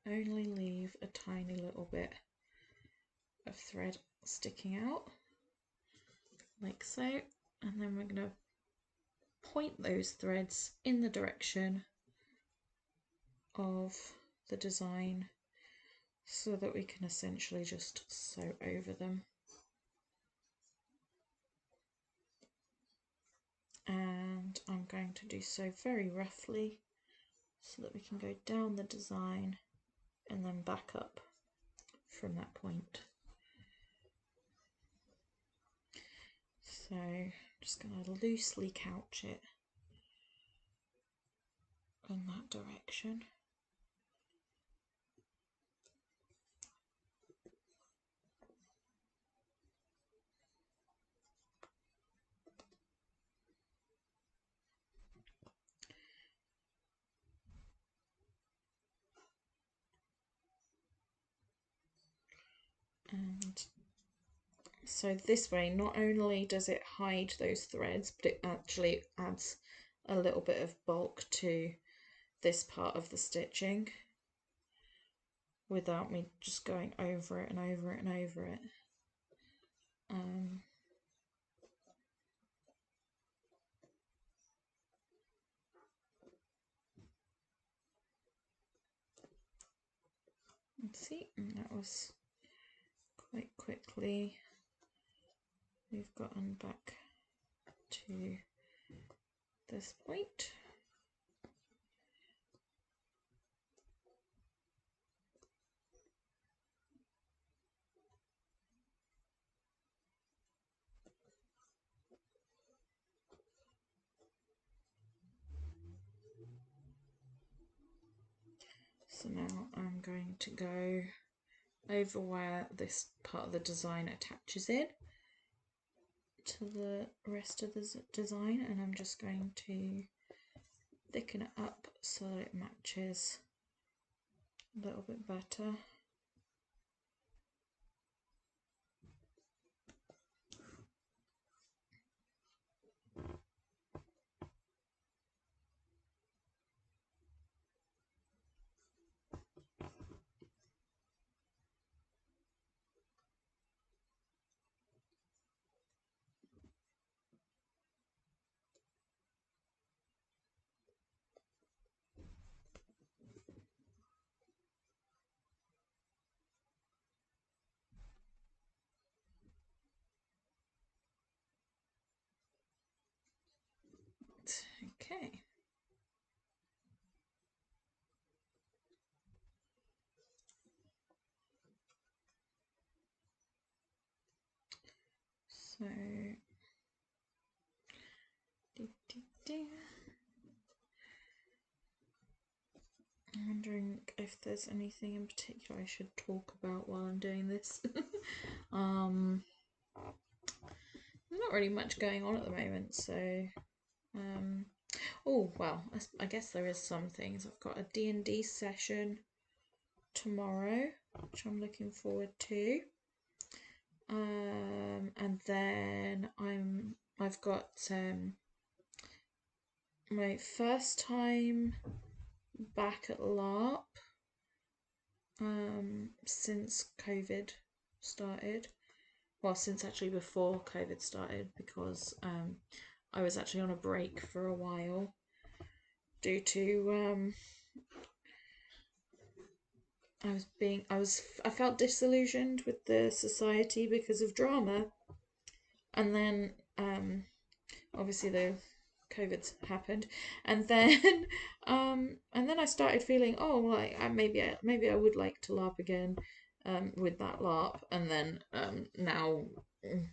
only leave a tiny little bit of thread sticking out, like so, and then we're going to point those threads in the direction of the design so that we can essentially just sew over them. And I'm going to do so very roughly so that we can go down the design and then back up from that point. So just going to loosely couch it in that direction. And so this way, not only does it hide those threads, but it actually adds a little bit of bulk to this part of the stitching without me just going over it and over it and over it. Let's see, that was quite quickly. We've gotten back to this point. So now I'm going to go over where this part of the design attaches in to the rest of the design, and I'm just going to thicken it up so that it matches a little bit better. Okay. So, I'm wondering if there's anything in particular I should talk about while I'm doing this. There's not really much going on at the moment, so oh well, I guess there is some things. I've got a D&D session tomorrow, which I'm looking forward to. And then I've got my first time back at LARP since COVID started. Well, since actually before COVID started, because I was actually on a break for a while due to I felt disillusioned with the society because of drama, and then obviously the COVID's happened, and then I started feeling, oh, like maybe I would like to LARP again with that LARP, and then now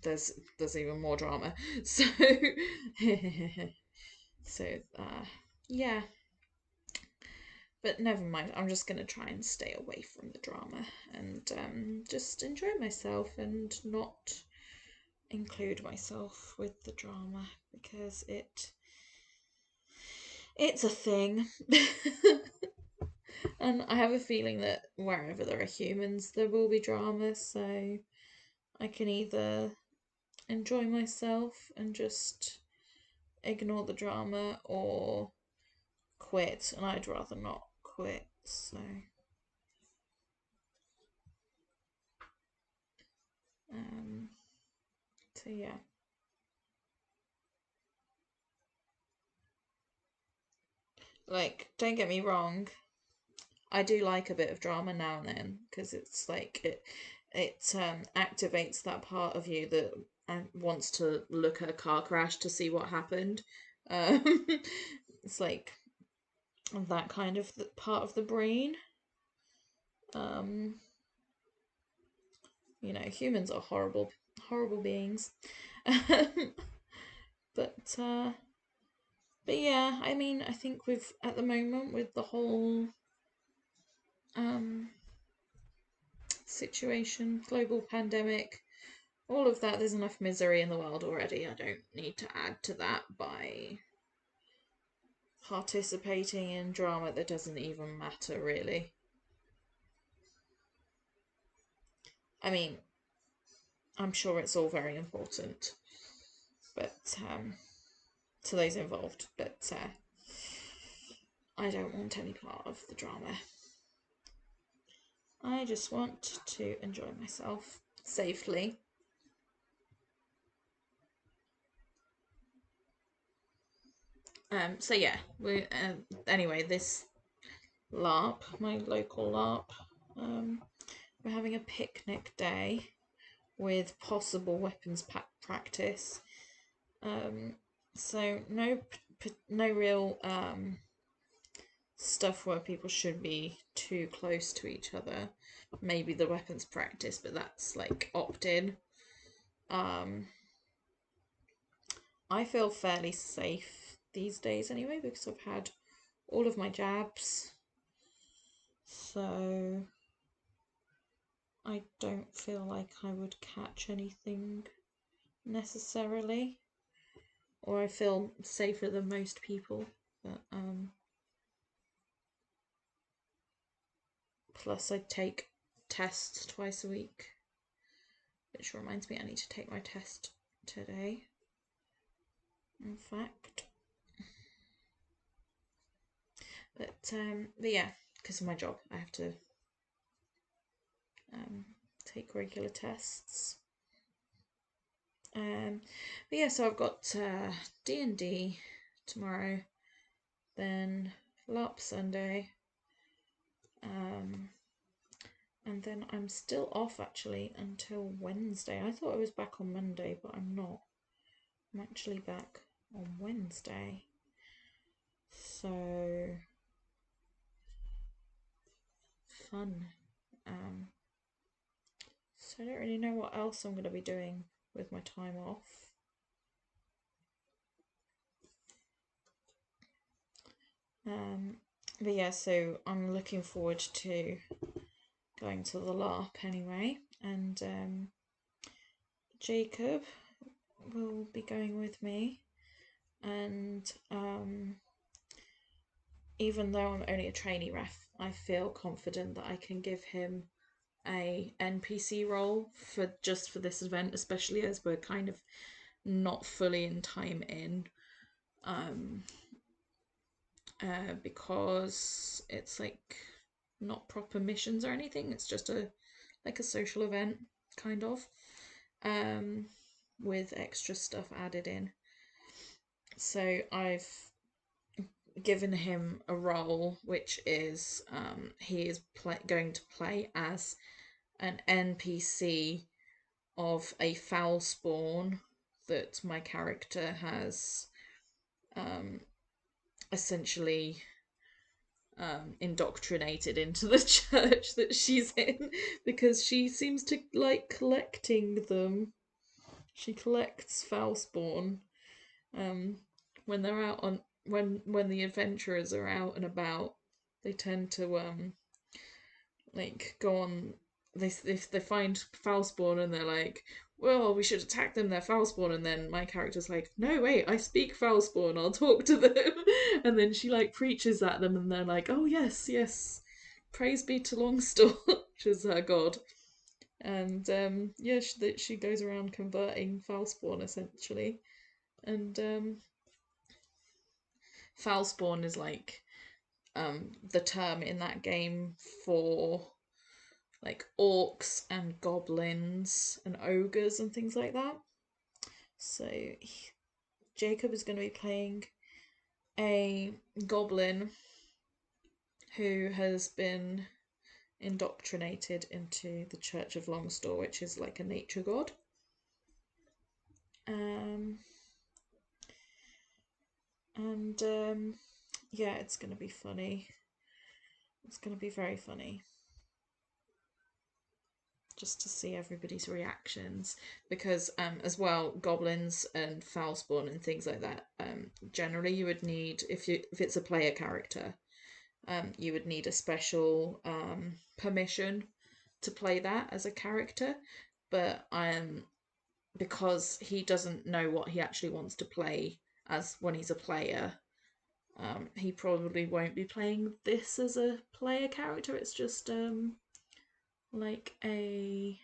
there's even more drama, so so yeah. But never mind, I'm just going to try and stay away from the drama and just enjoy myself and not include myself with the drama, because it's a thing. And I have a feeling that wherever there are humans, there will be drama, so I can either enjoy myself and just ignore the drama, or quit, and I'd rather not quit, so yeah. Like, don't get me wrong, I do like a bit of drama now and then, because it's like it activates that part of you that wants to look at a car crash to see what happened. It's like that kind of part of the brain. You know, humans are horrible beings. but yeah, I mean, I think at the moment with the whole situation, global pandemic, all of that, there's enough misery in the world already. I don't need to add to that by participating in drama that doesn't even matter, really. I mean, I'm sure it's all very important, but to those involved, but I don't want any part of the drama. I just want to enjoy myself safely. So yeah, we anyway, this LARP, my local LARP, we're having a picnic day with possible weapons practice. So no real stuff where people should be too close to each other. Maybe the weapons practice, but that's like opt-in. I feel fairly safe these days anyway because I've had all of my jabs. So I don't feel like I would catch anything necessarily. Or I feel safer than most people. But plus I take tests twice a week. Which reminds me I need to take my test today. In fact. But yeah, because of my job, I have to take regular tests. But yeah, so I've got D&D tomorrow, then LARP Sunday, and then I'm still off actually until Wednesday. I thought I was back on Monday, but I'm not. I'm actually back on Wednesday. So fun. So I don't really know what else I'm going to be doing with my time off. But yeah, so I'm looking forward to going to the LARP anyway, and Jacob will be going with me, and even though I'm only a trainee ref, I feel confident that I can give him a NPC role for this event, especially as we're kind of not fully in time in, because it's like not proper missions or anything. It's just a social event kind of, with extra stuff added in. So I've given him a role which is he is going to play as an NPC of a foul spawn that my character has essentially indoctrinated into the church that she's in, because she seems to like collecting them. She collects foul spawn when they're out on when the adventurers are out and about. They tend to like go on. They find foul spawn and they're like, well, we should attack them, they're foul spawn. And then my character's like, no, wait, I speak foul spawn, I'll talk to them. And then she like preaches at them and they're like, oh yes, yes, praise be to Longstore, which is her god. And yeah, she goes around converting foul spawn essentially. And foul spawn is like the term in that game for like orcs and goblins and ogres and things like that. So Jacob is going to be playing a goblin who has been indoctrinated into the Church of Longstore, which is like a nature god. Yeah, it's going to be funny. It's going to be very funny. just to see everybody's reactions, because as well, goblins and foulspawn and things like that, generally you would need, if it's a player character, you would need a special permission to play that as a character, but because he doesn't know what he actually wants to play as when he's a player, he probably won't be playing this as a player character. It's just like a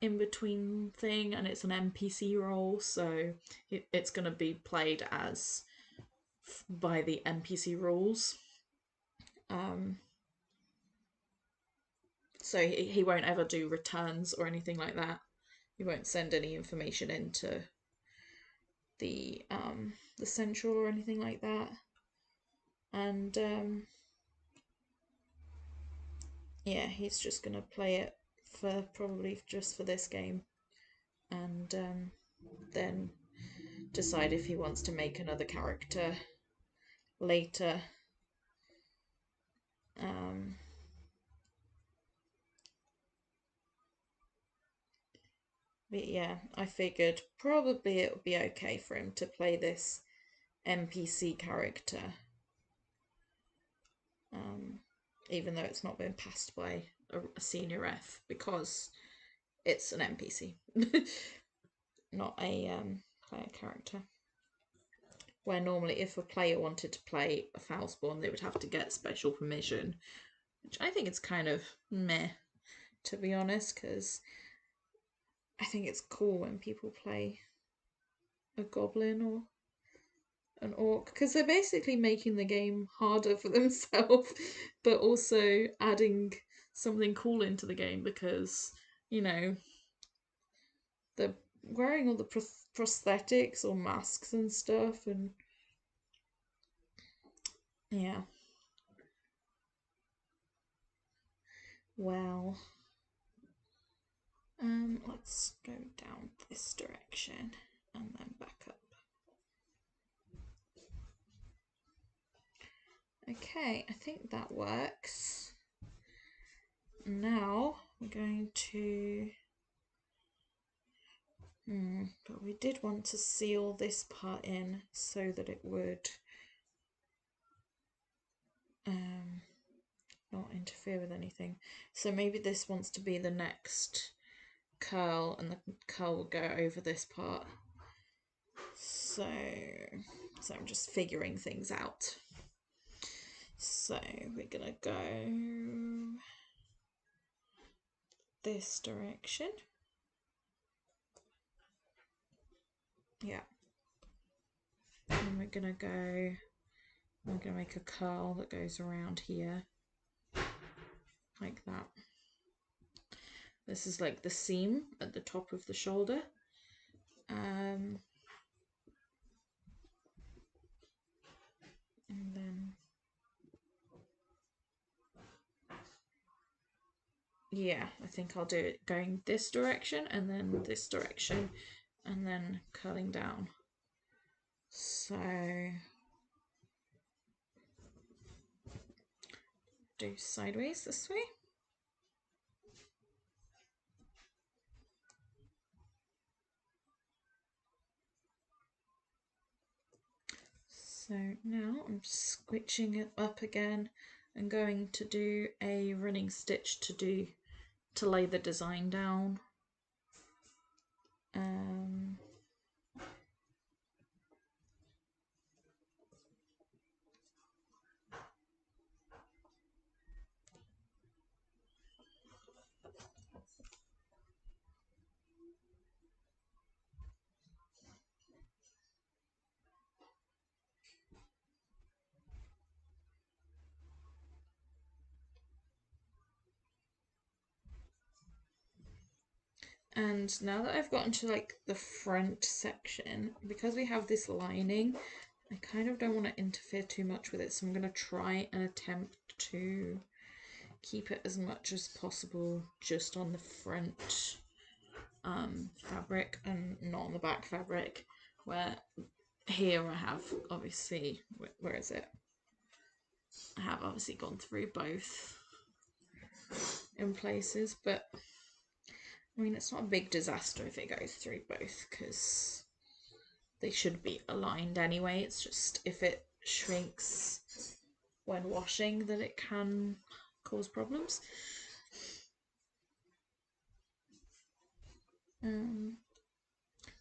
in-between thing, and it's an NPC role, so it's going to be played as by the NPC rules. So he won't ever do returns or anything like that. He won't send any information into the central or anything like that. And yeah, he's just gonna play it for probably just for this game, and then decide if he wants to make another character later. But yeah, I figured probably it would be okay for him to play this NPC character, even though it's not been passed by a senior F, because it's an NPC, not a player character. Where normally, if a player wanted to play a foulspawn, they would have to get special permission, which I think it's kind of meh, to be honest, because I think it's cool when people play a goblin or an orc, because they're basically making the game harder for themselves, but also adding something cool into the game, because, you know, they're wearing all the prosthetics or masks and stuff, and yeah. Well, let's go down this direction and then back up. Okay, I think that works. Now we're going to... but we did want to seal this part in so that it would not interfere with anything. So maybe this wants to be the next curl, and the curl will go over this part. So I'm just figuring things out. So we're gonna go this direction. Yeah. And we're gonna make a curl that goes around here. Like that. This is like the seam at the top of the shoulder. And then, yeah, I think I'll do it going this direction and then this direction and then curling down. So do sideways this way. So now I'm squishing it up again and going to do a running stitch to lay the design down. And now that I've gotten to like the front section, because we have this lining, I kind of don't want to interfere too much with it, so I'm going to try and attempt to keep it as much as possible just on the front fabric and not on the back fabric, where here I have obviously, where is it? I have obviously gone through both in places, but I mean, it's not a big disaster if it goes through both, because they should be aligned anyway. It's just if it shrinks when washing that it can cause problems.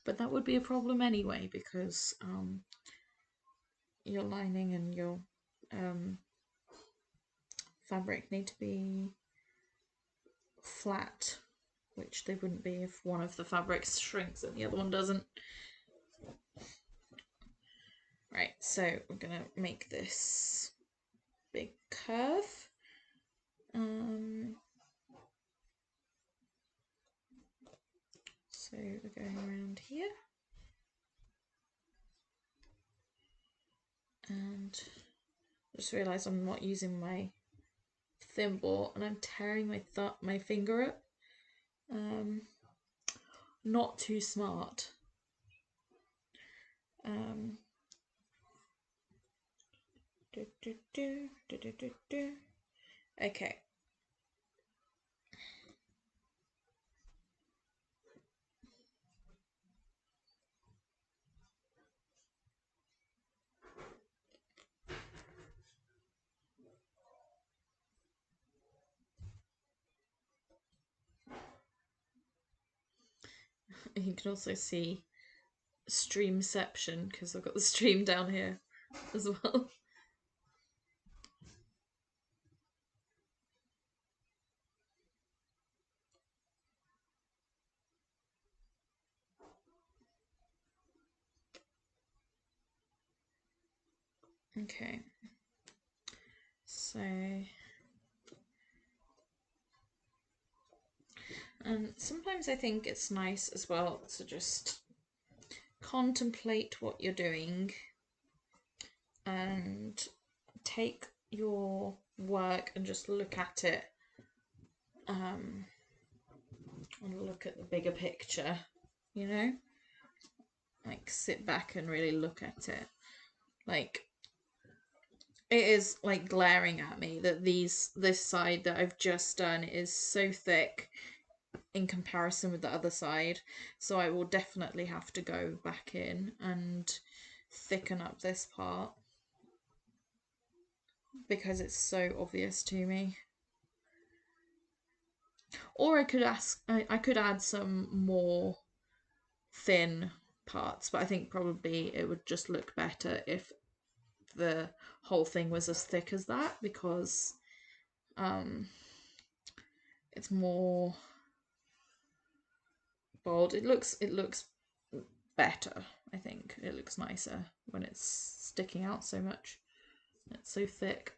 But that would be a problem anyway, because your lining and your fabric need to be flat, which they wouldn't be if one of the fabrics shrinks and the other one doesn't. Right, so we're gonna make this big curve. So we're going around here. And I just realised I'm not using my thimble and I'm tearing my finger up. Not too smart. Okay. You can also see streamception because I've got the stream down here as well. Okay, so and sometimes I think it's nice as well to just contemplate what you're doing and take your work and just look at it and look at the bigger picture, you know, like sit back and really look at it. Like, it is like glaring at me that this side that I've just done is so thick in comparison with the other side, so I will definitely have to go back in and thicken up this part because it's so obvious to me. Or I could add some more thin parts, but I think probably it would just look better if the whole thing was as thick as that, because it's more bold. It looks better. I think it looks nicer when it's sticking out so much. It's so thick.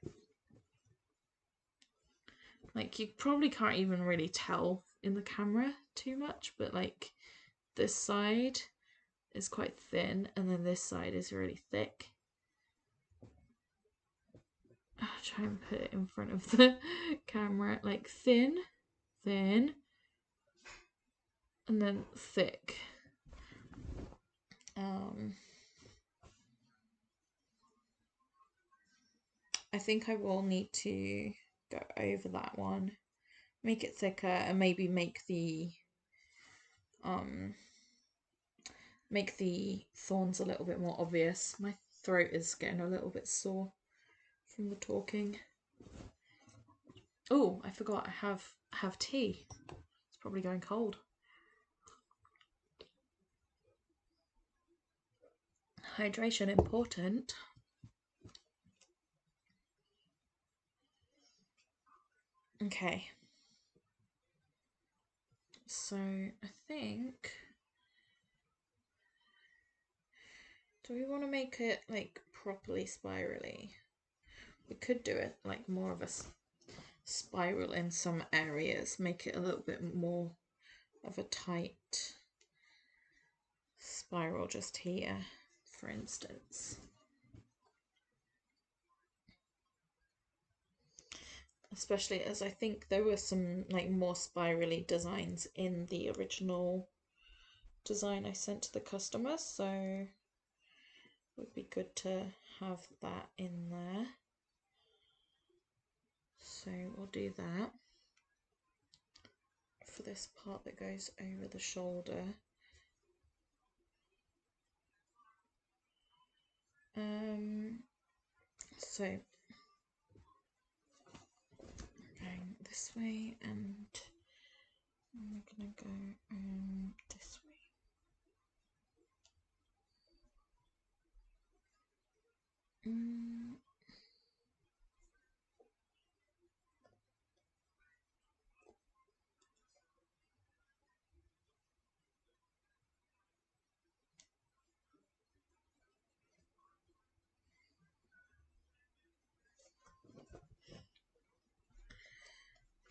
Like, you probably can't even really tell in the camera too much, but like this side is quite thin and then this side is really thick. I'll try and put it in front of the camera, like thin, and then thick. I think I will need to go over that one, make it thicker, and maybe make the thorns a little bit more obvious. My throat is getting a little bit sore from the talking. Oh, I forgot I have tea. It's probably going cold. Hydration important. Okay. So I think, do we want to make it like properly spirally? We could do it like more of a spiral in some areas, make it a little bit more of a tight spiral just here, for instance. Especially as I think there were some like more spirally designs in the original design I sent to the customer, so it would be good to have that in there. So we'll do that for this part that goes over the shoulder. So going this way, and I'm gonna go this way.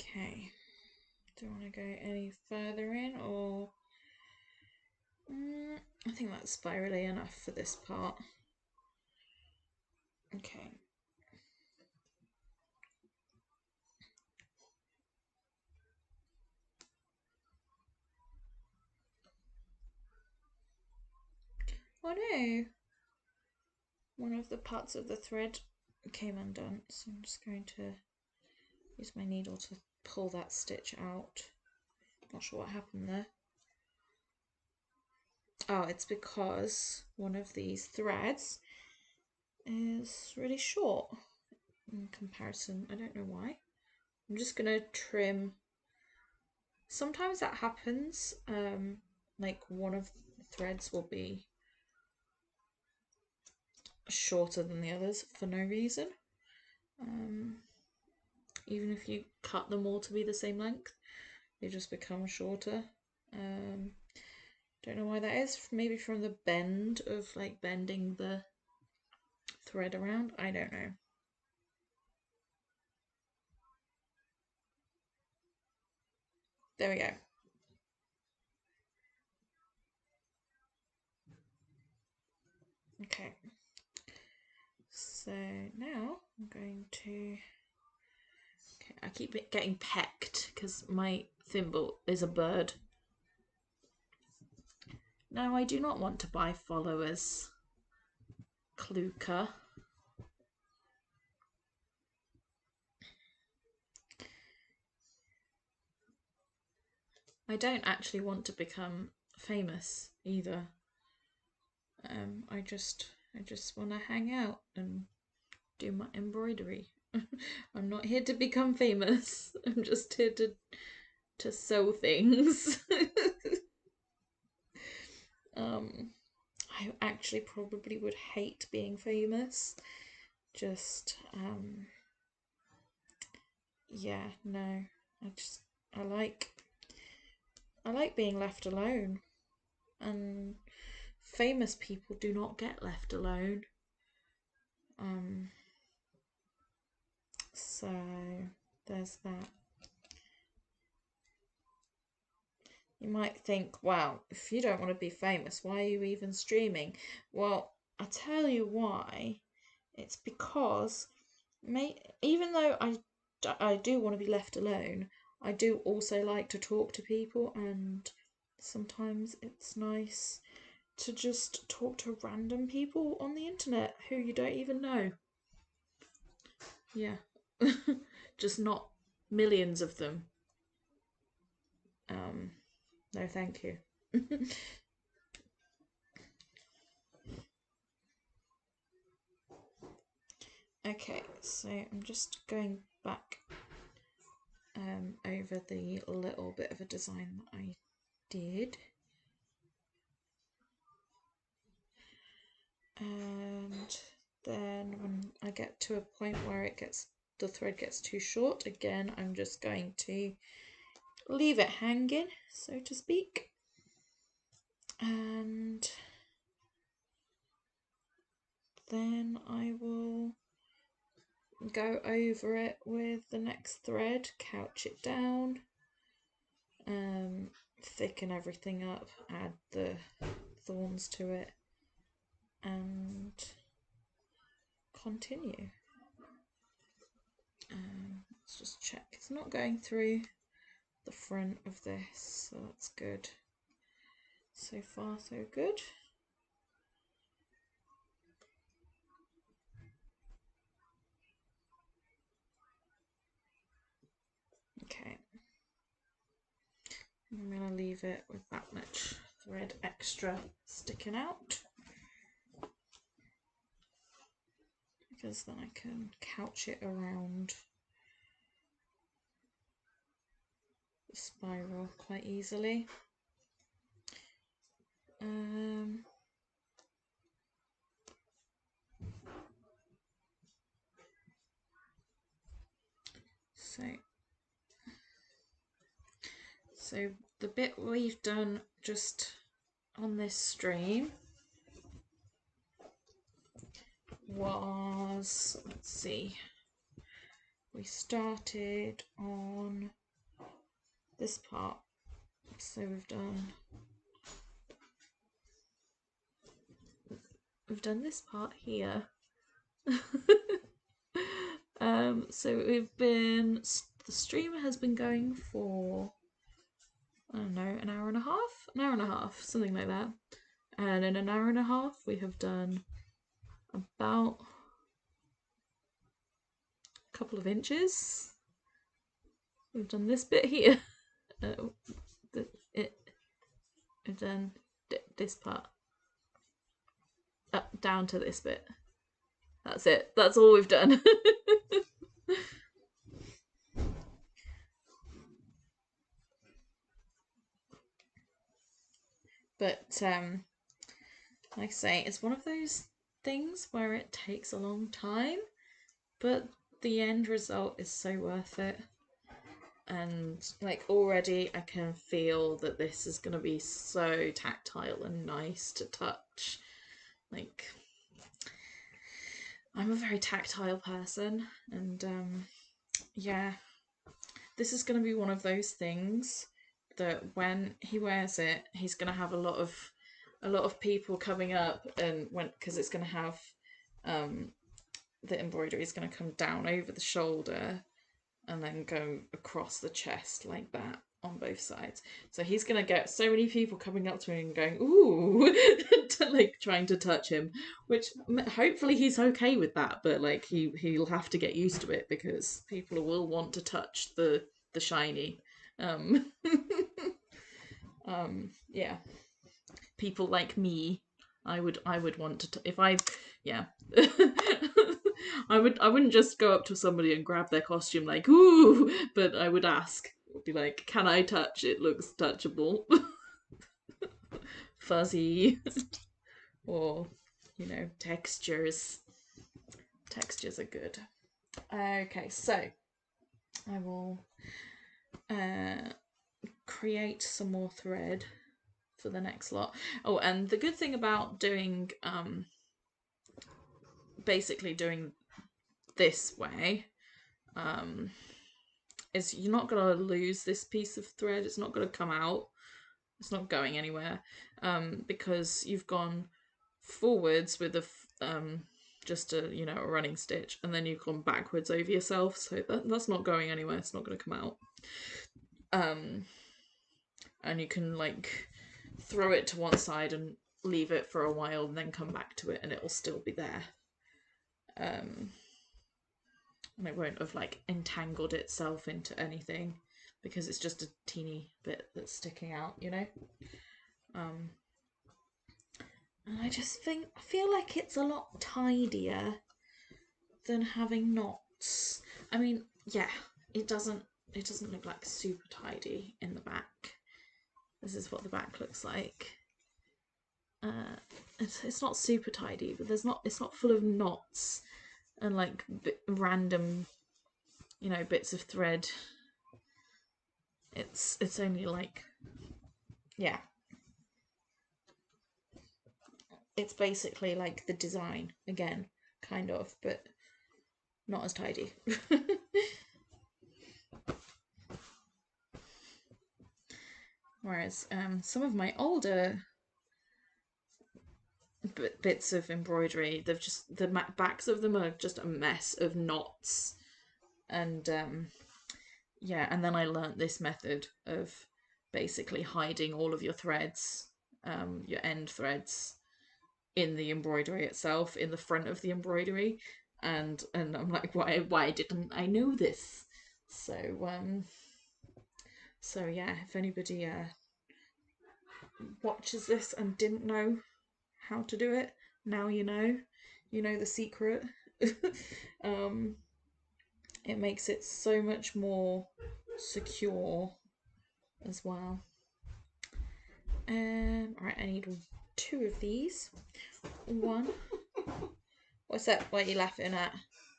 Okay, do I want to go any further in, or I think that's spirally enough for this part. Okay. Oh no! One of the parts of the thread came undone, so I'm just going to use my needle to pull that stitch out. Not sure what happened there. Oh, it's because one of these threads is really short in comparison. I don't know why. I'm just gonna trim. Sometimes that happens, like one of the threads will be shorter than the others for no reason. Even if you cut them all to be the same length, they just become shorter. Don't know why that is. Maybe from the bend of like bending the thread around. I don't know. There we go. Okay. So now I'm going to. Okay, I keep getting pecked because my thimble is a bird. Now I do not want to buy followers, Kluka. I don't actually want to become famous either. I just want to hang out and do my embroidery. I'm not here to become famous. I'm just here to sew things. I actually probably would hate being famous. Just yeah, no. I like being left alone, and famous people do not get left alone. So there's that. You might think, wow, if you don't want to be famous, why are you even streaming? Well, I'll tell you why. It's because even though I do want to be left alone, I do also like to talk to people, and sometimes it's nice to just talk to random people on the internet who you don't even know. Yeah. Just not millions of them. No, thank you. Okay, so I'm just going back over the little bit of a design that I did. And then when I get to a point where the thread gets too short, again, I'm just going to leave it hanging, so to speak. And then I will go over it with the next thread, couch it down, thicken everything up, add the thorns to it, and continue. Let's just check. It's not going through the front of this, so that's good. So far, so good. Okay. I'm going to leave it with that much thread extra sticking out, because then I can couch it around the spiral quite easily. So the bit we've done just on this stream was, let's see, we started on this part, so we've done this part here. So the stream has been going for, I don't know, an hour and a half, something like that. And in an hour and a half, we have done about a couple of inches. We've done this bit here. We've done this part. Up, down to this bit. That's it. That's all we've done. But like I say, it's one of those things where it takes a long time, but the end result is so worth it. And like already I can feel that this is going to be so tactile and nice to touch. Like, I'm a very tactile person, and yeah, this is going to be one of those things that when he wears it, he's going to have a lot of people coming up, and because it's going to have the embroidery is going to come down over the shoulder and then go across the chest like that on both sides. So he's going to get so many people coming up to him and going, ooh, like trying to touch him, which hopefully he's okay with that, but like he'll have to get used to it, because people will want to touch the shiny. Yeah, people like me, I would want to if I, yeah. I wouldn't just go up to somebody and grab their costume like, ooh, but I would ask. I'd be like, can I touch? It looks touchable. Fuzzy. Or, you know, textures. Textures are good. Okay, so I will create some more thread for the next lot. Oh, and the good thing about doing basically doing this way is you're not going to lose this piece of thread. It's not going to come out. It's not going anywhere, because you've gone forwards with just a, you know, a running stitch, and then you've gone backwards over yourself, so that's not going anywhere. It's not going to come out. And you can like throw it to one side and leave it for a while and then come back to it, and it'll still be there. And it won't have like entangled itself into anything, because it's just a teeny bit that's sticking out, you know. And I feel like it's a lot tidier than having knots. I mean, yeah, it doesn't look like super tidy in the back. This is what the back looks like. It's not super tidy, but it's not full of knots and like random, you know, bits of thread. It's only like, yeah, it's basically like the design again, kind of, but not as tidy. Whereas some of my older bits of embroidery, they've just, the backs of them are just a mess of knots, and yeah, and then I learnt this method of basically hiding all of your threads, your end threads, in the embroidery itself, in the front of the embroidery, and I'm like, why didn't I know this? So so yeah, if anybody watches this and didn't know how to do it, now you know. You know the secret. It makes it so much more secure as well. Alright, I need 2 of these. 1. What's that? What are you laughing at?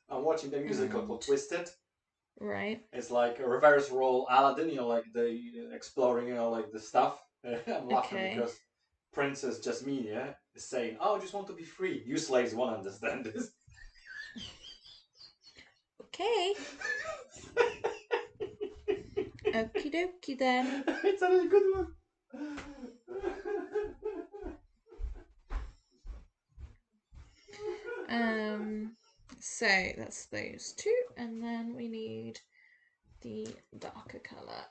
I'm watching the musical called Twisted. Right. It's like a reverse role Aladdin, you know, like the exploring, you know, like the stuff. I'm laughing because Princess Jasmine, yeah, is saying, "Oh, I just want to be free." You slaves won't understand this. Okay. Okie dokie then. It's a really good one. So that's those 2, and then we need the darker colour,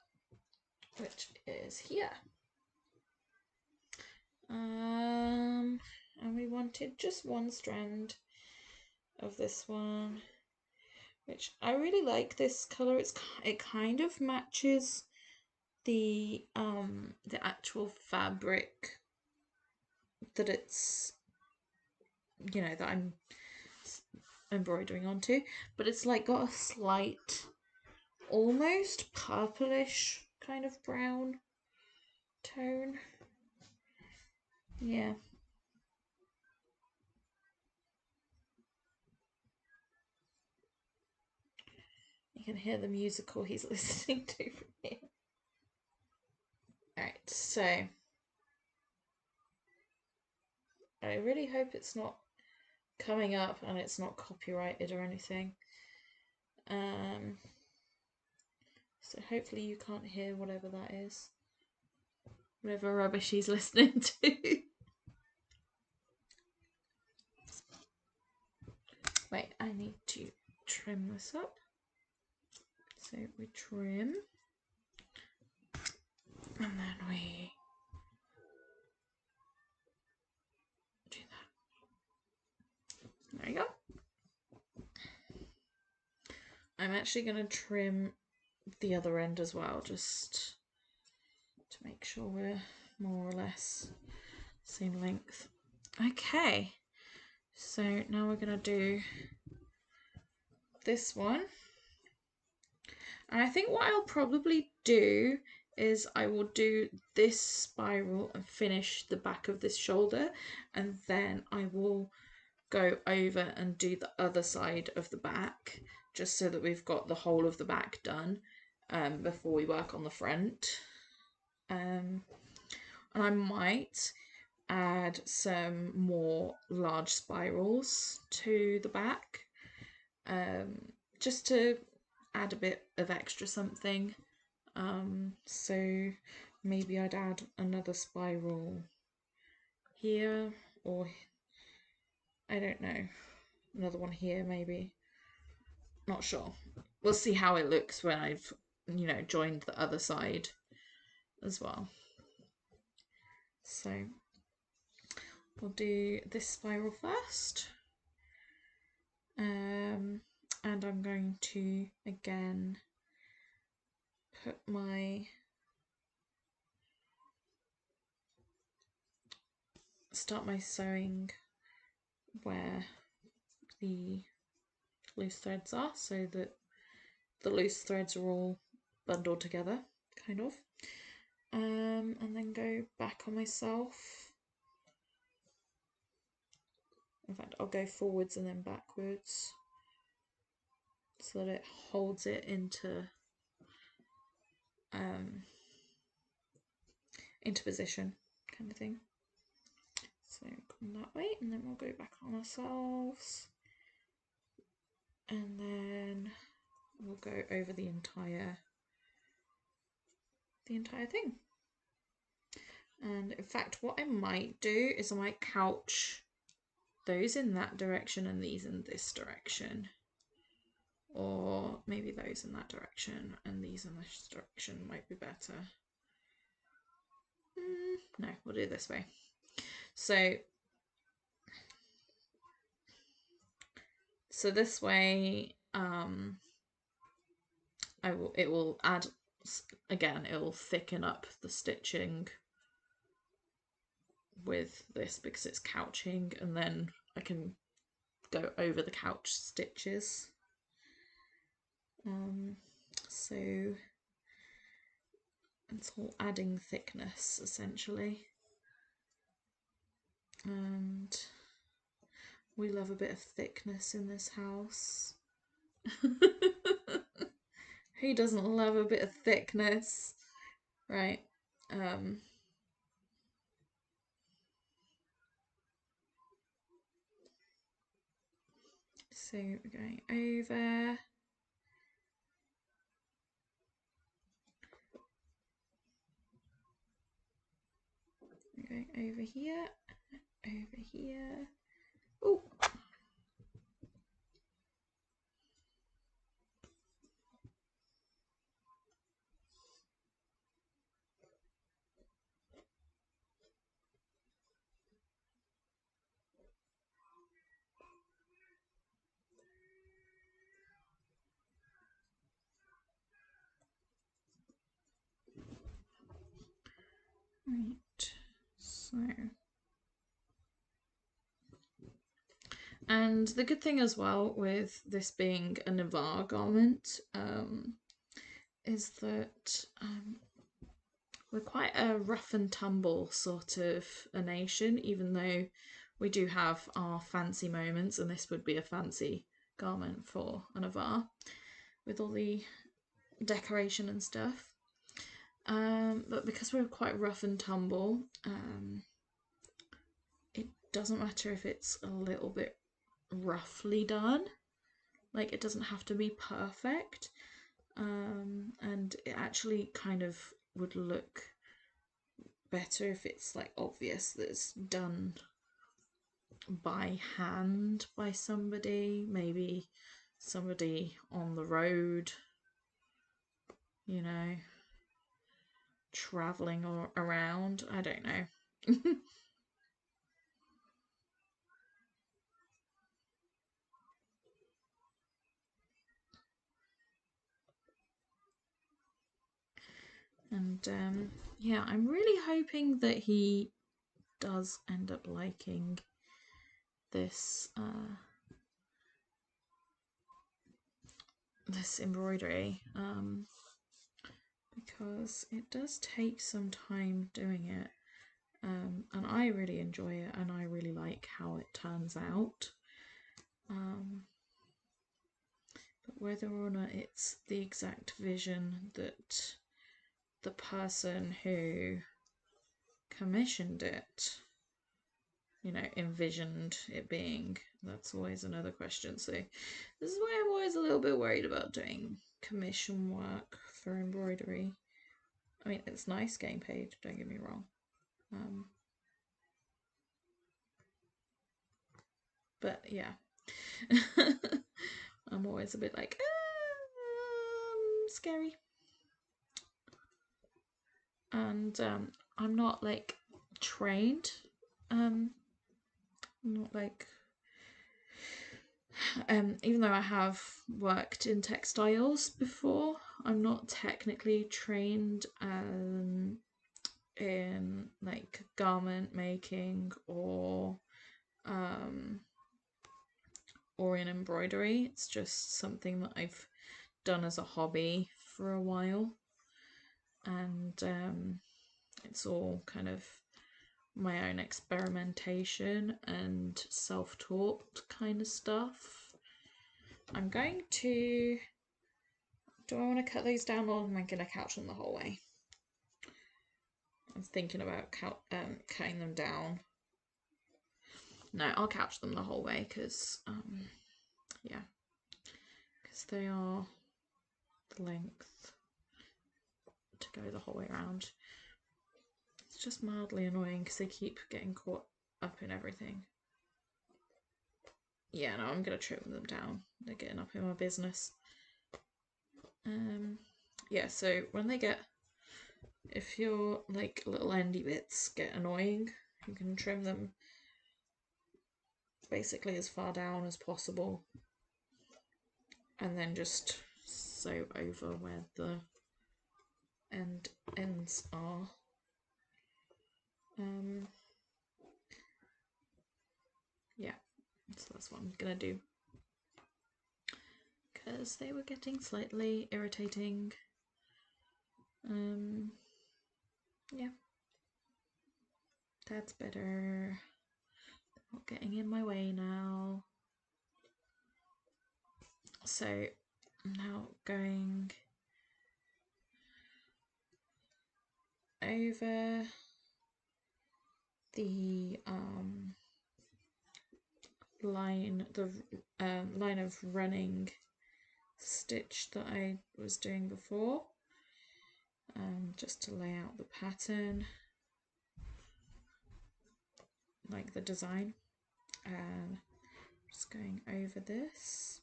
which is here. And we wanted just 1 strand of this one, which I really like this colour. It kind of matches the actual fabric that it's, you know, that I'm embroidering onto, but it's like got a slight almost purplish kind of brown tone. Yeah. You can hear the musical he's listening to from here. Alright, so I really hope it's not coming up and it's not copyrighted or anything. So hopefully you can't hear whatever that is. Whatever rubbish he's listening to. Wait, I need to trim this up. So we trim. And then we do that. There you go. I'm actually going to trim the other end as well, just to make sure we're more or less same length. Okay, so now we're going to do this one. And I think what I'll probably do is I will do this spiral and finish the back of this shoulder, and then I will go over and do the other side of the back, just so that we've got the whole of the back done before we work on the front. And I might add some more large spirals to the back, just to add a bit of extra something. So maybe I'd add another spiral here, or I don't know, another one here maybe. Not sure. We'll see how it looks when I've, you know, joined the other side as well. So we'll do this spiral first. And I'm going to again start my sewing where the loose threads are, so that the loose threads are all bundled together, kind of. And then go back on myself. In fact, I'll go forwards and then backwards, so that it holds it into position, kind of thing. So come that way, and then we'll go back on ourselves, and then we'll go over the entire thing. And in fact, what I might do is I might couch those in that direction and these in this direction, or maybe those in that direction and these in this direction might be better. No, we'll do it this way. So this way, it will add, again, it will thicken up the stitching with this because it's couching, and then I can go over the couch stitches. So it's all adding thickness essentially, and we love a bit of thickness in this house. Who doesn't love a bit of thickness, right? So we're going over. We're going over here, over here. Oh. Right, so. And the good thing as well with this being a Navarre garment is that we're quite a rough and tumble sort of a nation, even though we do have our fancy moments, and this would be a fancy garment for a Navarre with all the decoration and stuff. But because we're quite rough and tumble, it doesn't matter if it's a little bit roughly done. Like, it doesn't have to be perfect. And it actually kind of would look better if it's like obvious that it's done by hand by somebody, maybe somebody on the road, you know, traveling or around. I don't know. And yeah, I'm really hoping that he does end up liking this this embroidery, because it does take some time doing it, and I really enjoy it, and I really like how it turns out. But whether or not it's the exact vision that the person who commissioned it, you know, envisioned it being, that's always another question. So this is why I'm always a little bit worried about doing commission work for embroidery. I mean, it's nice getting paid, don't get me wrong. But yeah, I'm always a bit like, scary. And I'm not like trained, not like, even though I have worked in textiles before, I'm not technically trained in like garment making or in embroidery. It's just something that I've done as a hobby for a while, and it's all kind of my own experimentation and self-taught kind of stuff. I'm going to, do I want to cut those down, or am I going to couch them the whole way? I'm thinking about cutting them down. No, I'll couch them the whole way because yeah, because they are the length to go the whole way around. It's just mildly annoying because they keep getting caught up in everything. Yeah, no, I'm gonna trim them down. They're getting up in my business. Yeah, so when they get, if your like little endy bits get annoying, you can trim them basically as far down as possible, and then just sew over where the ends are. yeah, so that's what I'm gonna do, because they were getting slightly irritating. Yeah, that's better. Not getting in my way now. So now going over the line of running stitch that I was doing before, just to lay out the pattern, like the design, and just going over this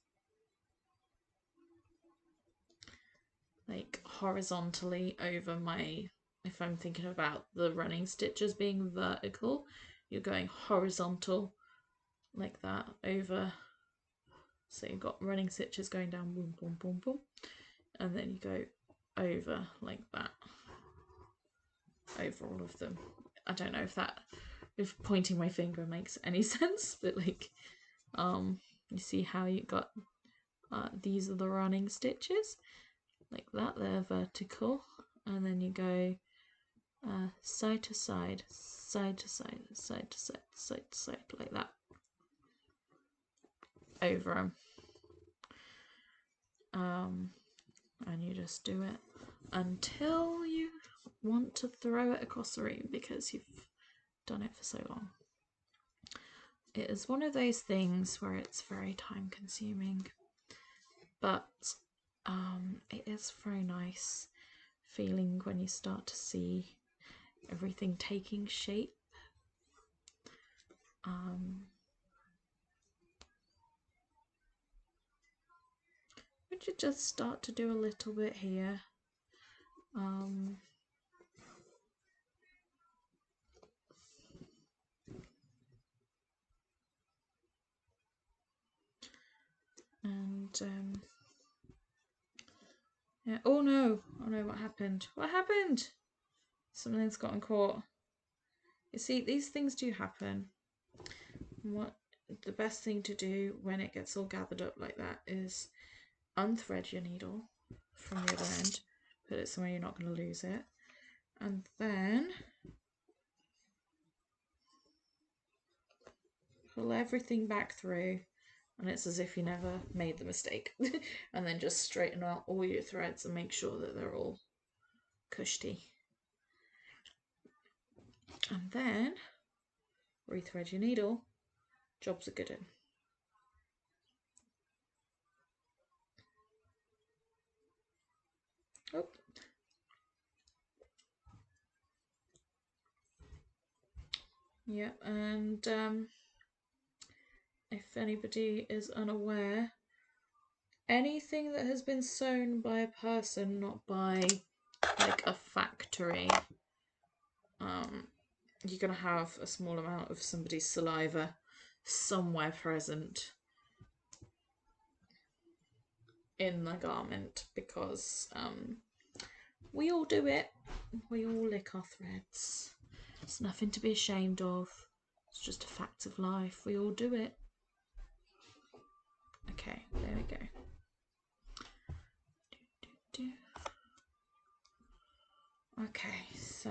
like horizontally over my, if I'm thinking about the running stitches being vertical, you're going horizontal like that over. So you've got running stitches going down, boom, boom, boom, boom, and then you go over like that, over all of them. I don't know if pointing my finger makes any sense, but like, you see how you got, these are the running stitches, like that, they're vertical, and then you go side to side, side to side, side to side, side to side, like that, over them. And you just do it until you want to throw it across the room because you've done it for so long. It is one of those things where it's very time consuming, but it is very nice feeling when you start to see everything taking shape. Would you just start to do a little bit here? Yeah. Oh no, what happened? What happened? Something's gotten caught. You see, these things do happen. What the best thing to do when it gets all gathered up like that is unthread your needle from the other end, put it somewhere you're not going to lose it, and then pull everything back through, and it's as if you never made the mistake. And then just straighten out all your threads and make sure that they're all cushy. And then rethread your needle. Job's a good one. Oh. Yeah, and if anybody is unaware, anything that has been sewn by a person, not by like a factory, you're going to have a small amount of somebody's saliva somewhere present in the garment, because we all do it. We all lick our threads. It's nothing to be ashamed of. It's just a fact of life. We all do it. Okay, there we go. Okay, so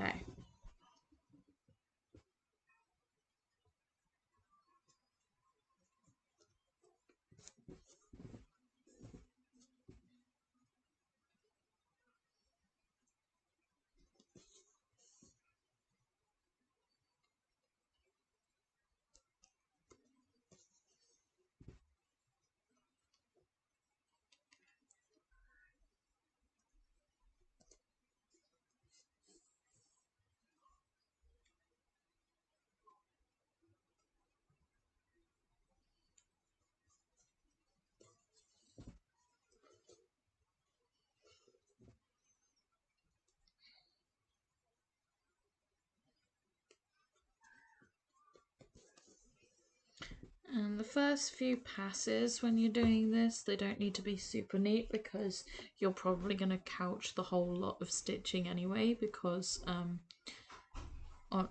and the first few passes when you're doing this, they don't need to be super neat because you're probably going to couch the whole lot of stitching anyway, because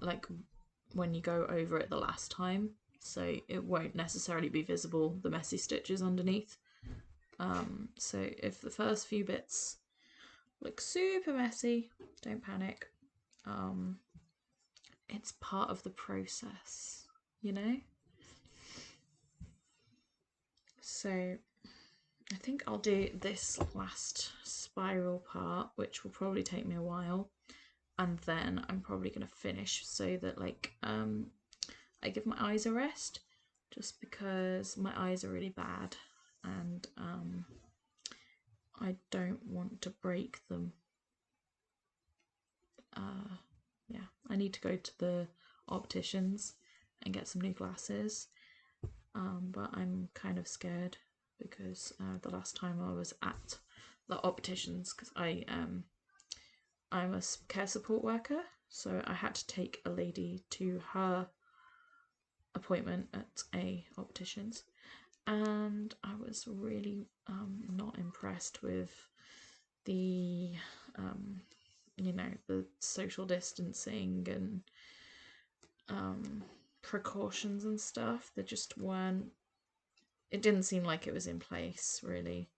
like when you go over it the last time. so it won't necessarily be visible, the messy stitches underneath. So if the first few bits look super messy, don't panic. It's part of the process, you know? So I think I'll do this last spiral part, which will probably take me a while, and then I'm probably going to finish so that like I give my eyes a rest, just because my eyes are really bad and I don't want to break them. Yeah, I need to go to the opticians and get some new glasses, but I'm kind of scared because the last time I was at the opticians, because I'm a care support worker, so I had to take a lady to her appointment at a optician's, and I was really not impressed with the the social distancing and precautions and stuff. They just weren't, it didn't seem like it was in place really.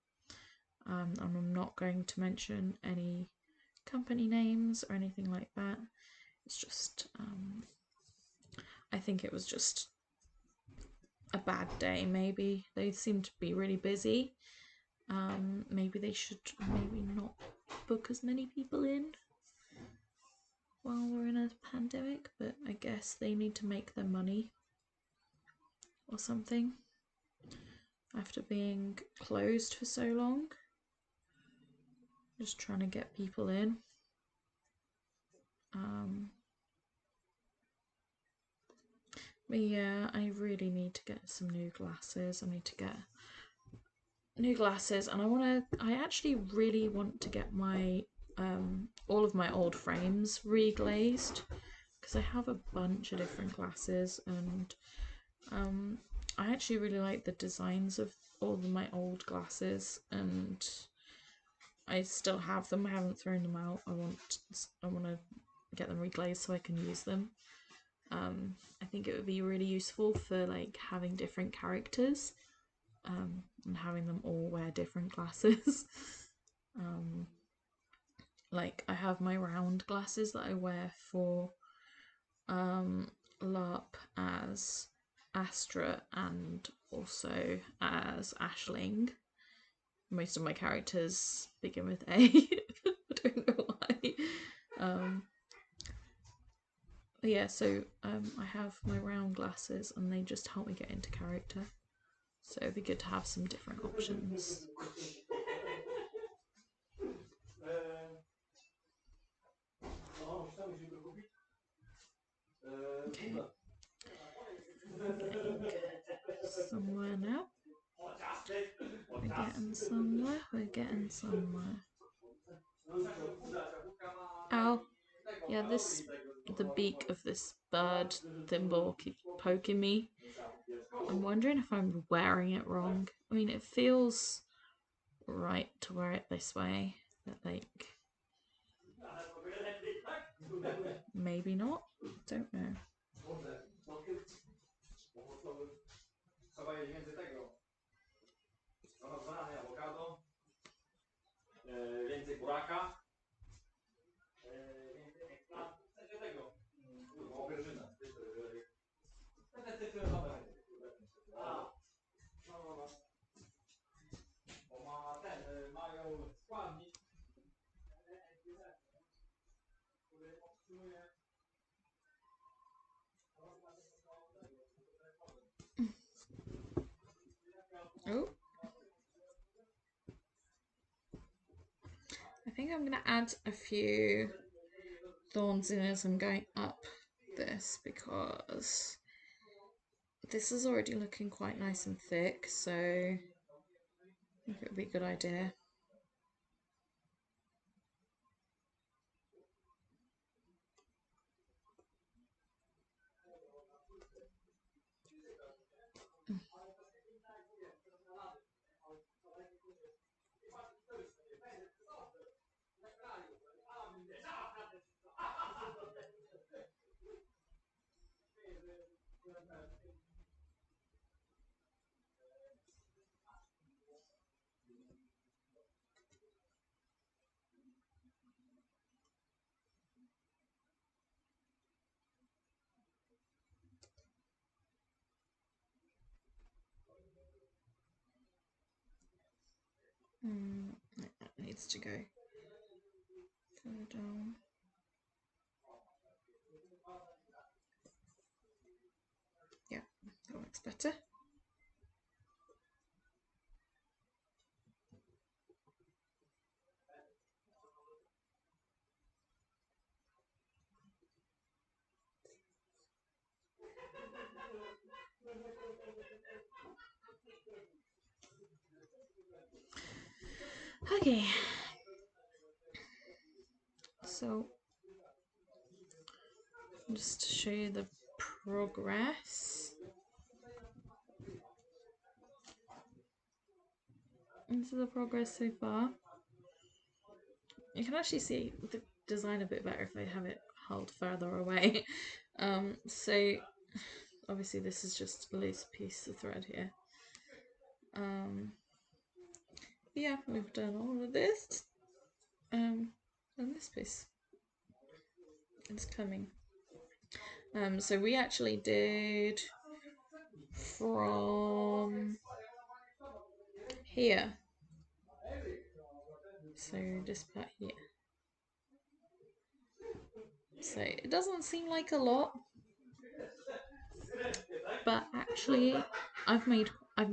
And I'm not going to mention any company names or anything like that. It's just I think it was just a bad day. Maybe they seem to be really busy. Maybe they should not book as many people in while we're in a pandemic, but I guess they need to make their money or something after being closed for so long. Just trying to get people in. But yeah, I really need to get some new glasses. I need to get new glasses, and I actually really want to get my all of my old frames reglazed, because I have a bunch of different glasses, and I actually really like the designs of all of my old glasses, and I still have them. I haven't thrown them out. I want to get them reglazed so I can use them. I think it would be really useful for like having different characters, and having them all wear different glasses. Like I have my round glasses that I wear for LARP as Astra and also as Ashling. Most of my characters begin with A. I don't know why. But yeah, so I have my round glasses and they just help me get into character. So it'd be good to have some different options. Okay. Somewhere now. We're getting somewhere. We're getting somewhere. Ow. Yeah, the beak of this bird thimble keeps poking me. I'm wondering if I'm wearing it wrong. I mean, it feels right to wear it this way, but like maybe not. Don't know. Więcej buraka. Więcej ekstra. W sensie tego. Kurwa, auberżyna. Te cyfrowe. A. No. Bo ma mają składnik, który podtrzymuje. Oh. I think I'm gonna add a few thorns in as I'm going up this, because this is already looking quite nice and thick, so I think it would be a good idea. That needs to go further down. Yeah, that looks better. Okay, so just to show you the progress. This is the progress so far. You can actually see the design a bit better if I have it held further away. So obviously this is just a loose piece of thread here. Yeah, we've done all of this. And this piece is coming. So we actually did from here. So this part here. So it doesn't seem like a lot, but actually I'm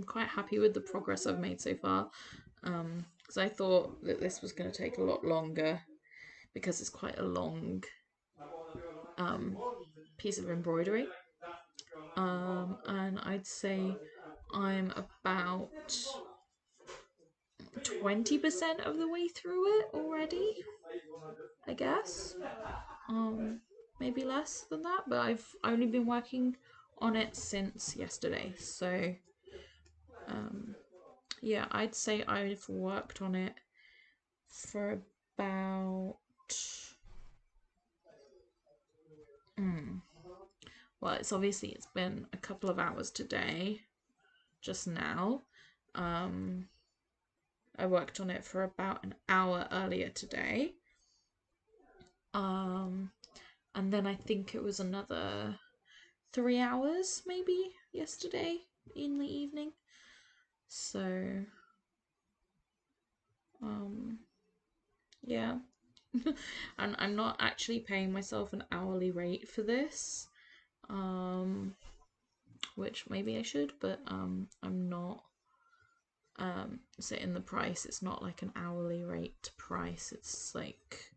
quite happy with the progress I've made so far. Because I thought that this was going to take a lot longer because it's quite a long piece of embroidery. And I'd say I'm about 20% of the way through it already, I guess. Maybe less than that, but I've only been working on it since yesterday, so yeah, I'd say I've worked on it for about well, it's been a couple of hours today, just now. I worked on it for about an hour earlier today. And then I think it was another 3 hours maybe yesterday in the evening. So yeah. And I'm not actually paying myself an hourly rate for this. Which maybe I should, but I'm not. So in the price, it's not like an hourly rate price, it's like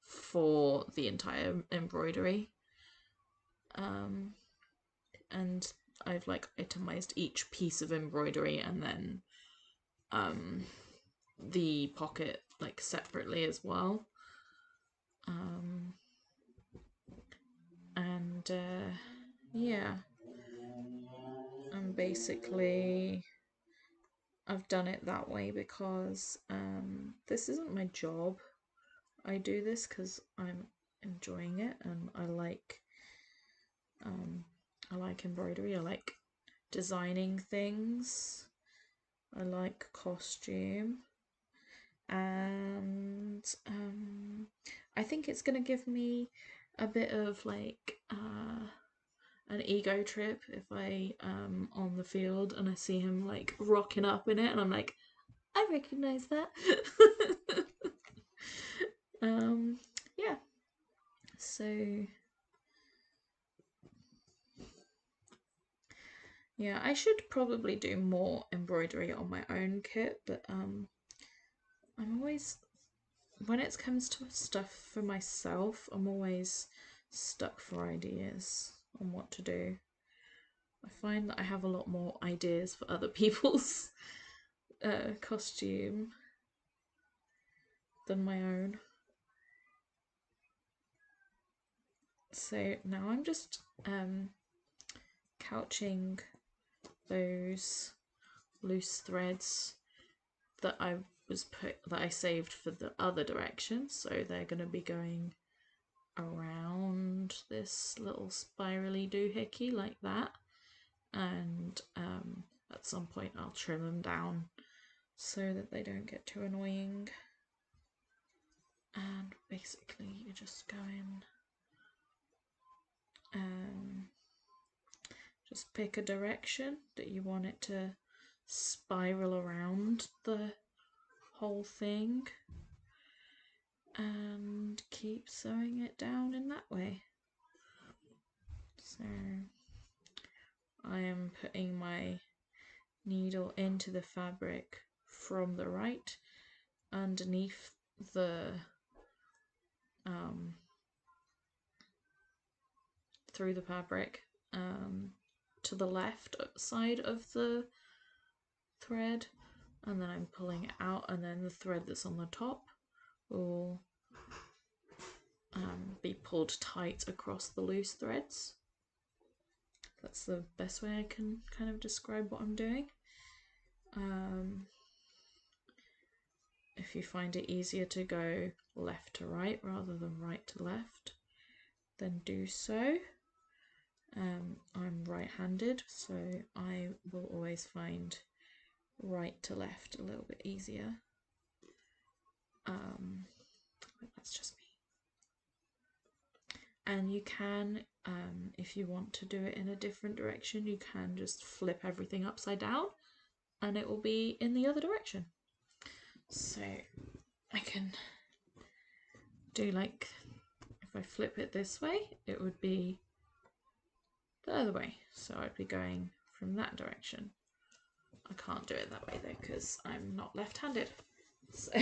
for the entire embroidery. And I've like itemized each piece of embroidery and then the pocket like separately as well. And yeah, and basically I've done it that way because this isn't my job. I do this because I'm enjoying it and I like embroidery. I like designing things. I like costume, and I think it's gonna give me a bit of like an ego trip if I on the field and I see him like rocking up in it and I'm like, I recognize that. Yeah, so yeah, I should probably do more embroidery on my own kit, but I'm always, when it comes to stuff for myself, I'm always stuck for ideas on what to do. I find that I have a lot more ideas for other people's costume than my own. So now I'm just couching those loose threads that I saved for the other direction, so they're going to be going around this little spirally doohickey like that, and at some point I'll trim them down so that they don't get too annoying. And basically you just go in, just pick a direction that you want it to spiral around the whole thing and keep sewing it down in that way. So I am putting my needle into the fabric from the right underneath the through the fabric to the left side of the thread, and then I'm pulling it out, and then the thread that's on the top will be pulled tight across the loose threads. That's the best way I can kind of describe what I'm doing. If you find it easier to go left to right rather than right to left, then do so. I'm right-handed, so I will always find right to left a little bit easier. But that's just me. And you can, if you want to do it in a different direction, you can just flip everything upside down and it will be in the other direction. So I can do like, if I flip it this way, it would be the other way. So I'd be going from that direction. I can't do it that way though because I'm not left-handed. So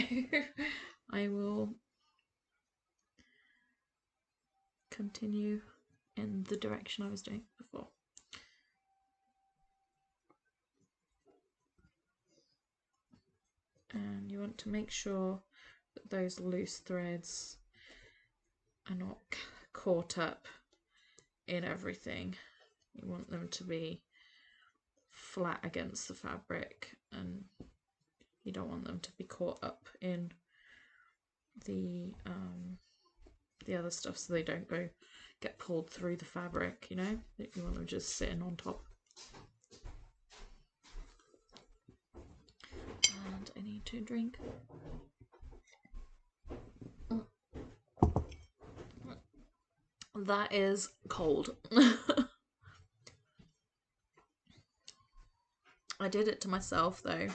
I will continue in the direction I was doing before. And you want to make sure that those loose threads are not caught up in everything. You want them to be flat against the fabric, and you don't want them to be caught up in the other stuff so they don't get pulled through the fabric, you know? You want them just sitting on top. And I need to drink. That is cold. I did it to myself though.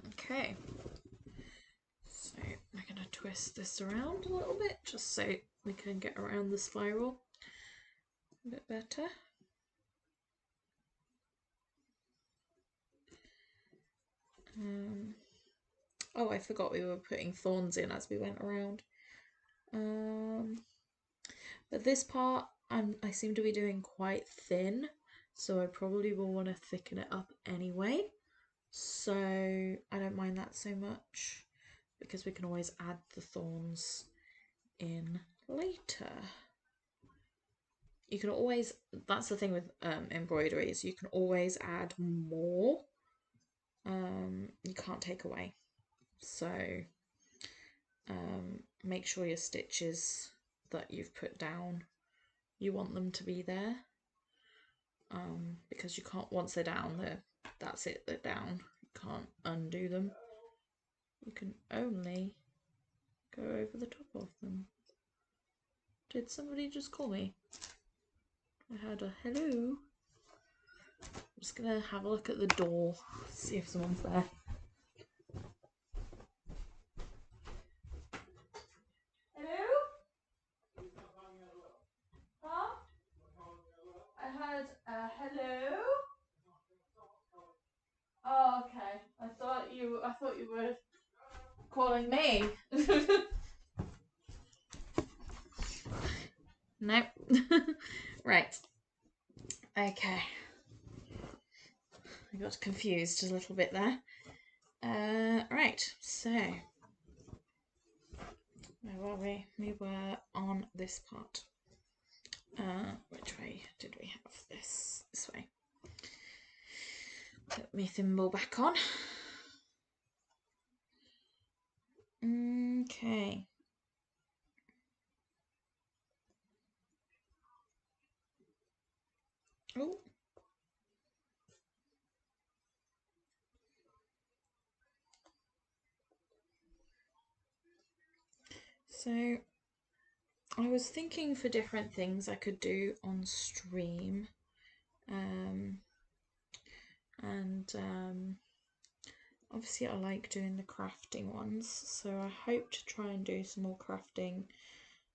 Okay, so we're going to twist this around a little bit just so we can get around the spiral a bit better. Oh, I forgot we were putting thorns in as we went around. But this part I seem to be doing quite thin, so I probably will want to thicken it up anyway. So I don't mind that so much because we can always add the thorns in later. You can always, that's the thing with embroidery, is you can always add more. You can't take away. So make sure your stitches that you've put down, you want them to be there. Because you can't, once they're down, that's it, they're down. You can't undo them. You can only go over the top of them. Did somebody just call me? I heard a hello. I'm just gonna have a look at the door, see if someone's there. Hello? Huh? I heard a hello. Oh, okay. I thought you were calling me. Nope. Right. Okay. I got confused a little bit there. Right, so where were we? We were on this part. Which way did we have this? This way. Put my thimble back on. Okay. Oh. So I was thinking for different things I could do on stream. And obviously I like doing the crafting ones, so I hope to try and do some more crafting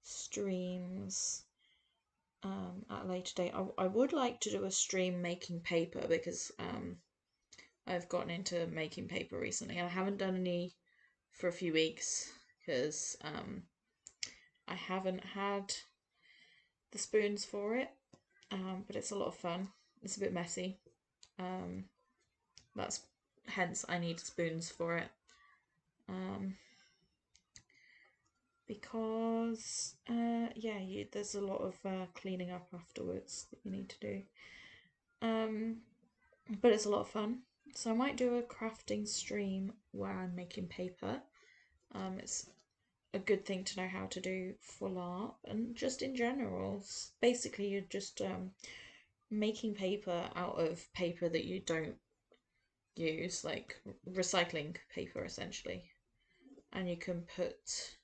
streams at a later date. I would like to do a stream making paper because I've gotten into making paper recently. I haven't done any for a few weeks because I haven't had the spoons for it, but it's a lot of fun. It's a bit messy. That's hence I need spoons for it. Because yeah, there's a lot of cleaning up afterwards that you need to do. But it's a lot of fun. So I might do a crafting stream where I'm making paper. It's a good thing to know how to do for LARP and just in general. Basically, you're just making paper out of paper that you don't use, like recycling paper essentially. And you can put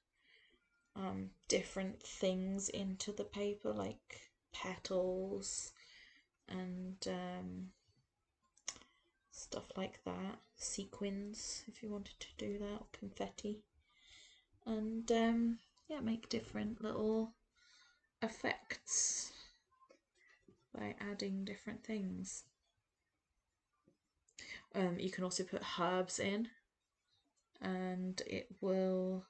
different things into the paper, like petals and stuff like that, sequins if you wanted to do that, or confetti, and yeah, make different little effects by adding different things. You can also put herbs in, and it will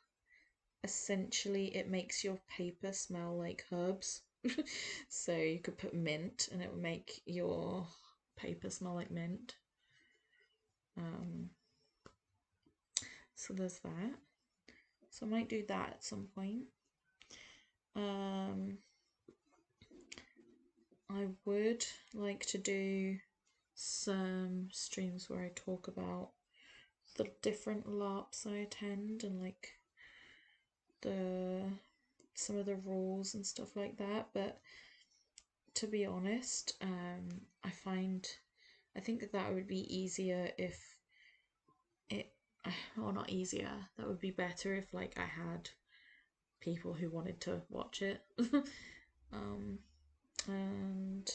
essentially, it makes your paper smell like herbs. So you could put mint and it will make your paper smell like mint. So there's that. So I might do that at some point. I would like to do some streams where I talk about the different LARPs I attend and like some of the rules and stuff like that, but to be honest, I think that would be easier if not easier, that would be better if like I had people who wanted to watch it. And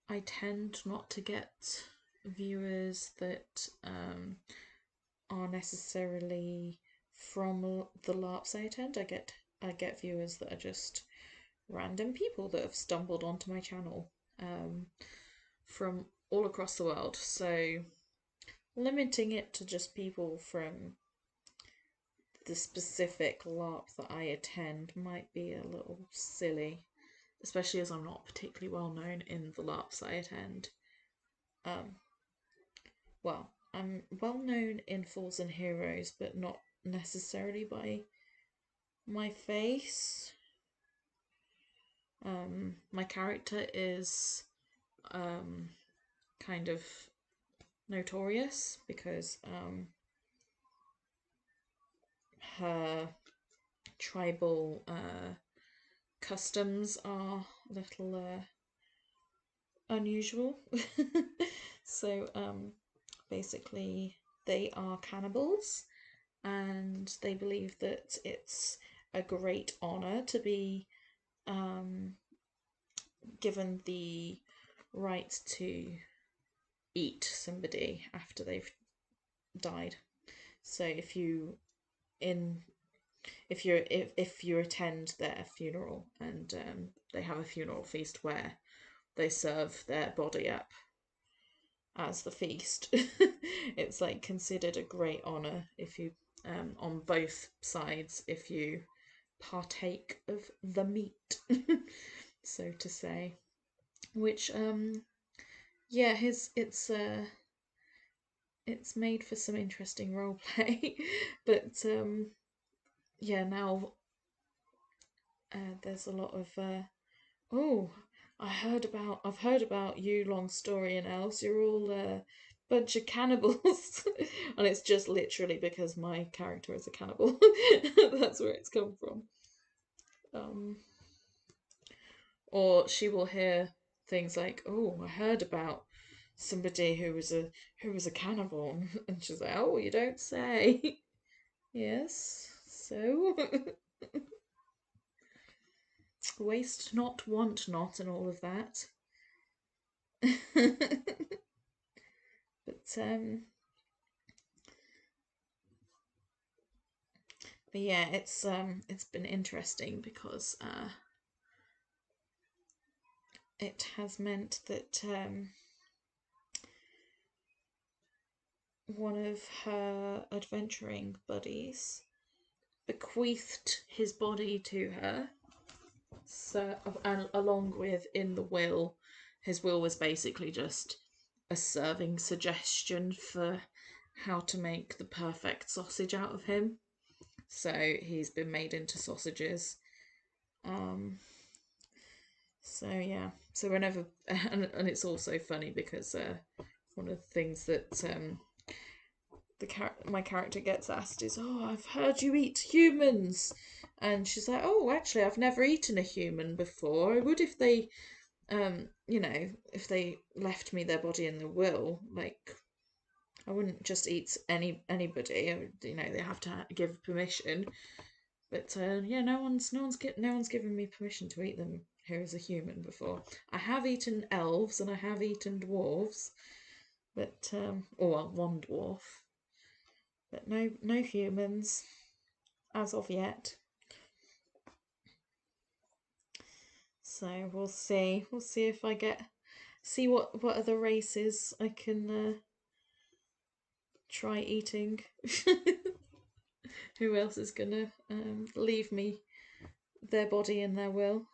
I tend not to get viewers that are necessarily from the LARPs I attend. I get viewers that are just random people that have stumbled onto my channel from all across the world. So limiting it to just people from the specific LARP that I attend might be a little silly, especially as I'm not particularly well known in the LARPs I attend. Well, I'm well known in Fools and Heroes, but not necessarily by my face. My character is kind of notorious because her tribal customs are a little unusual. So basically they are cannibals, and they believe that it's a great honor to be given the right to eat somebody after they've died. So if you attend their funeral and they have a funeral feast where they serve their body up as the feast, it's like considered a great honor if you on both sides if you partake of the meat, so to say, which yeah, it's made for some interesting roleplay. But yeah, now there's a lot of oh, I've heard about you, long story and elves, you're all a bunch of cannibals. And it's just literally because my character is a cannibal. That's where it's come from. Or she will hear things like, oh, I heard about somebody who was a cannibal, and she's like, oh, you don't say. Yes, so waste not, want not, and all of that. But yeah, it's been interesting because it has meant that one of her adventuring buddies bequeathed his body to her. So, and along with in the will, his will was basically just a serving suggestion for how to make the perfect sausage out of him. So he's been made into sausages. So yeah. So whenever and it's also funny because one of the things that my character gets asked is, "Oh, I've heard you eat humans," and she's like, "Oh, actually, I've never eaten a human before. I would if they, if they left me their body in the will. Like, I wouldn't just eat anybody. They have to give permission. But yeah, no one's given me permission to eat them who is a human before. I have eaten elves and I have eaten dwarves, but one dwarf." But no humans as of yet. So we'll see. We'll see if I see what other races I can try eating. Who else is gonna leave me their body in their will?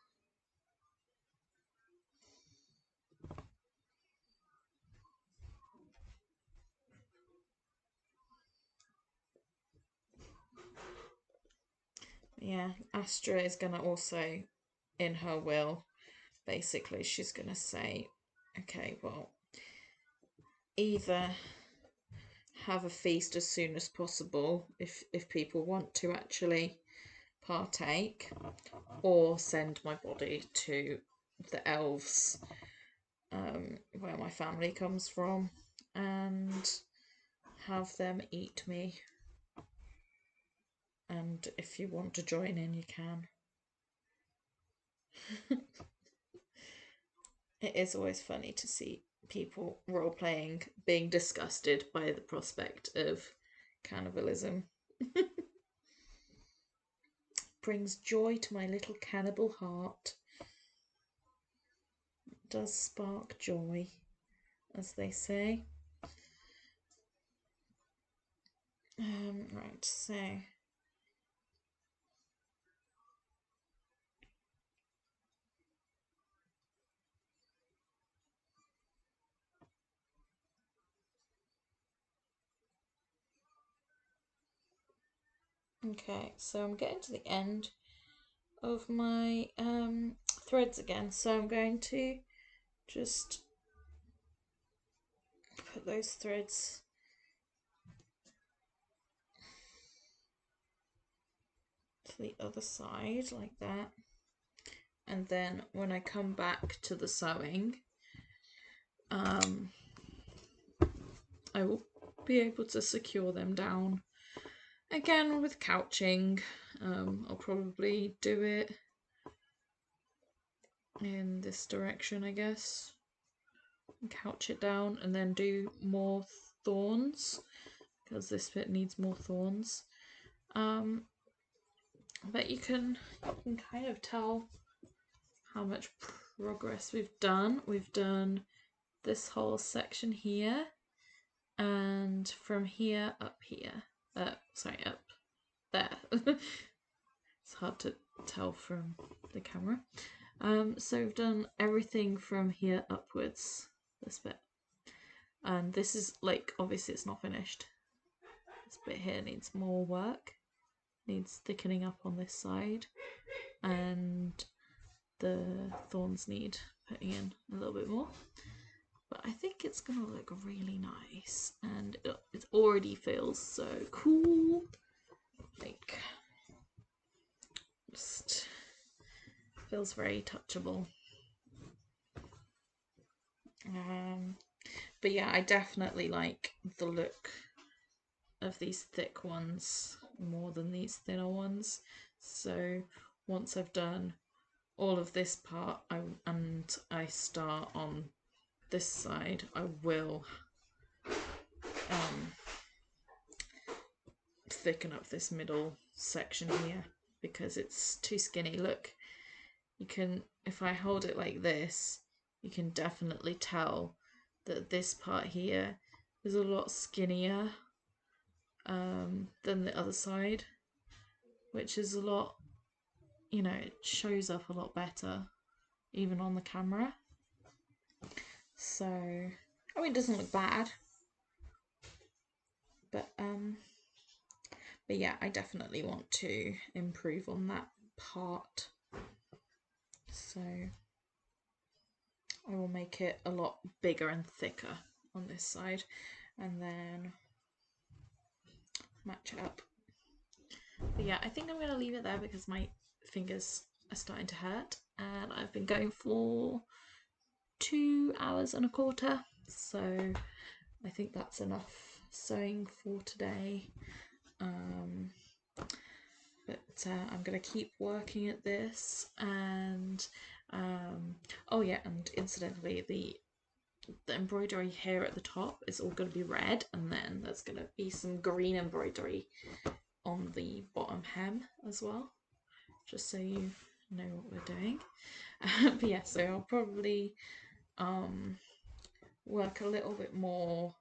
Yeah, Astra is gonna also, in her will, basically she's gonna say, okay, well, either have a feast as soon as possible if people want to actually partake, or send my body to the elves where my family comes from and have them eat me. And if you want to join in, you can. It is always funny to see people role-playing being disgusted by the prospect of cannibalism. Brings joy to my little cannibal heart. It does spark joy, as they say. Right, so okay, so I'm getting to the end of my threads again, so I'm going to just put those threads to the other side like that, and then when I come back to the sewing, I will be able to secure them down again with couching. I'll probably do it in this direction, I guess, and couch it down and then do more thorns because this bit needs more thorns. But you can kind of tell how much progress we've done. We've done this whole section here, and from here up here. Up there. It's hard to tell from the camera. So we've done everything from here upwards, this bit. And this is, like, obviously it's not finished. This bit here needs more work. Needs thickening up on this side. And the thorns need putting in a little bit more. But I think it's going to look really nice. And it already feels so cool. Like, just feels very touchable. But yeah, I definitely like the look of these thick ones more than these thinner ones. So once I've done all of this part and I start on this side, I will thicken up this middle section here because it's too skinny. Look, you can, if I hold it like this, you can definitely tell that this part here is a lot skinnier than the other side, which is a lot, you know, it shows up a lot better even on the camera. So, I mean, it doesn't look bad, but yeah, I definitely want to improve on that part. So I will make it a lot bigger and thicker on this side and then match it up. But yeah, I think I'm going to leave it there because my fingers are starting to hurt and I've been going for 2 hours and a quarter, so I think that's enough sewing for today. But I'm gonna keep working at this, and oh yeah, and incidentally, the embroidery here at the top is all going to be red, and then there's going to be some green embroidery on the bottom hem as well, just so you know what we're doing. But yeah, so I'll probably work a little bit more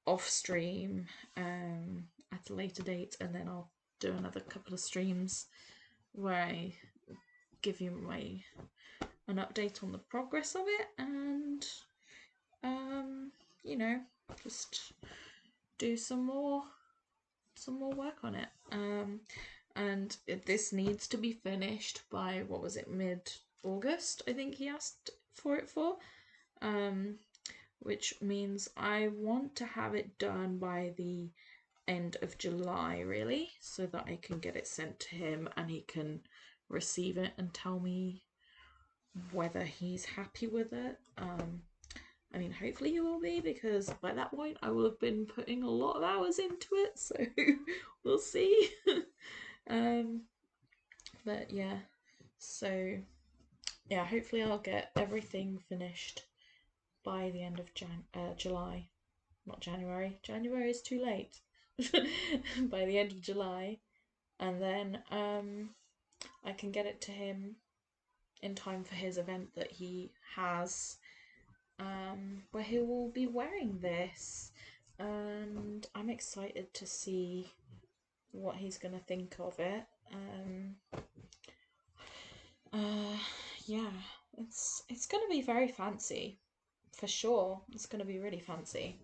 off stream at a later date, and then I'll do another couple of streams where I give you an update on the progress of it, and you know, just do some more work on it. And this needs to be finished by, what was it, mid-August, I think he asked for it for, which means I want to have it done by the end of July, really, so that I can get it sent to him and he can receive it and tell me whether he's happy with it. I mean, hopefully he will be, because by that point I will have been putting a lot of hours into it, so we'll see. But yeah, so yeah, hopefully I'll get everything finished by the end of July. Not January. January is too late. By the end of July, and then I can get it to him in time for his event that he has, where he will be wearing this, and I'm excited to see what he's gonna think of it. Yeah, it's gonna be very fancy, for sure. It's gonna be really fancy,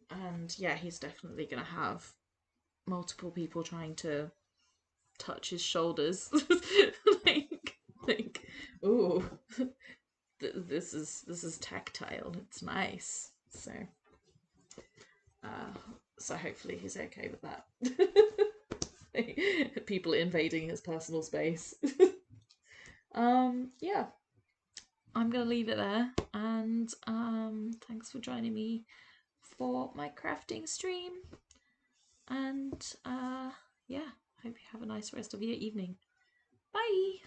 and yeah, he's definitely gonna have multiple people trying to touch his shoulders. like, ooh, this is tactile. It's nice. So, so hopefully he's okay with that. People invading his personal space. Yeah, I'm gonna leave it there, and thanks for joining me for my crafting stream, and yeah, hope you have a nice rest of your evening. Bye.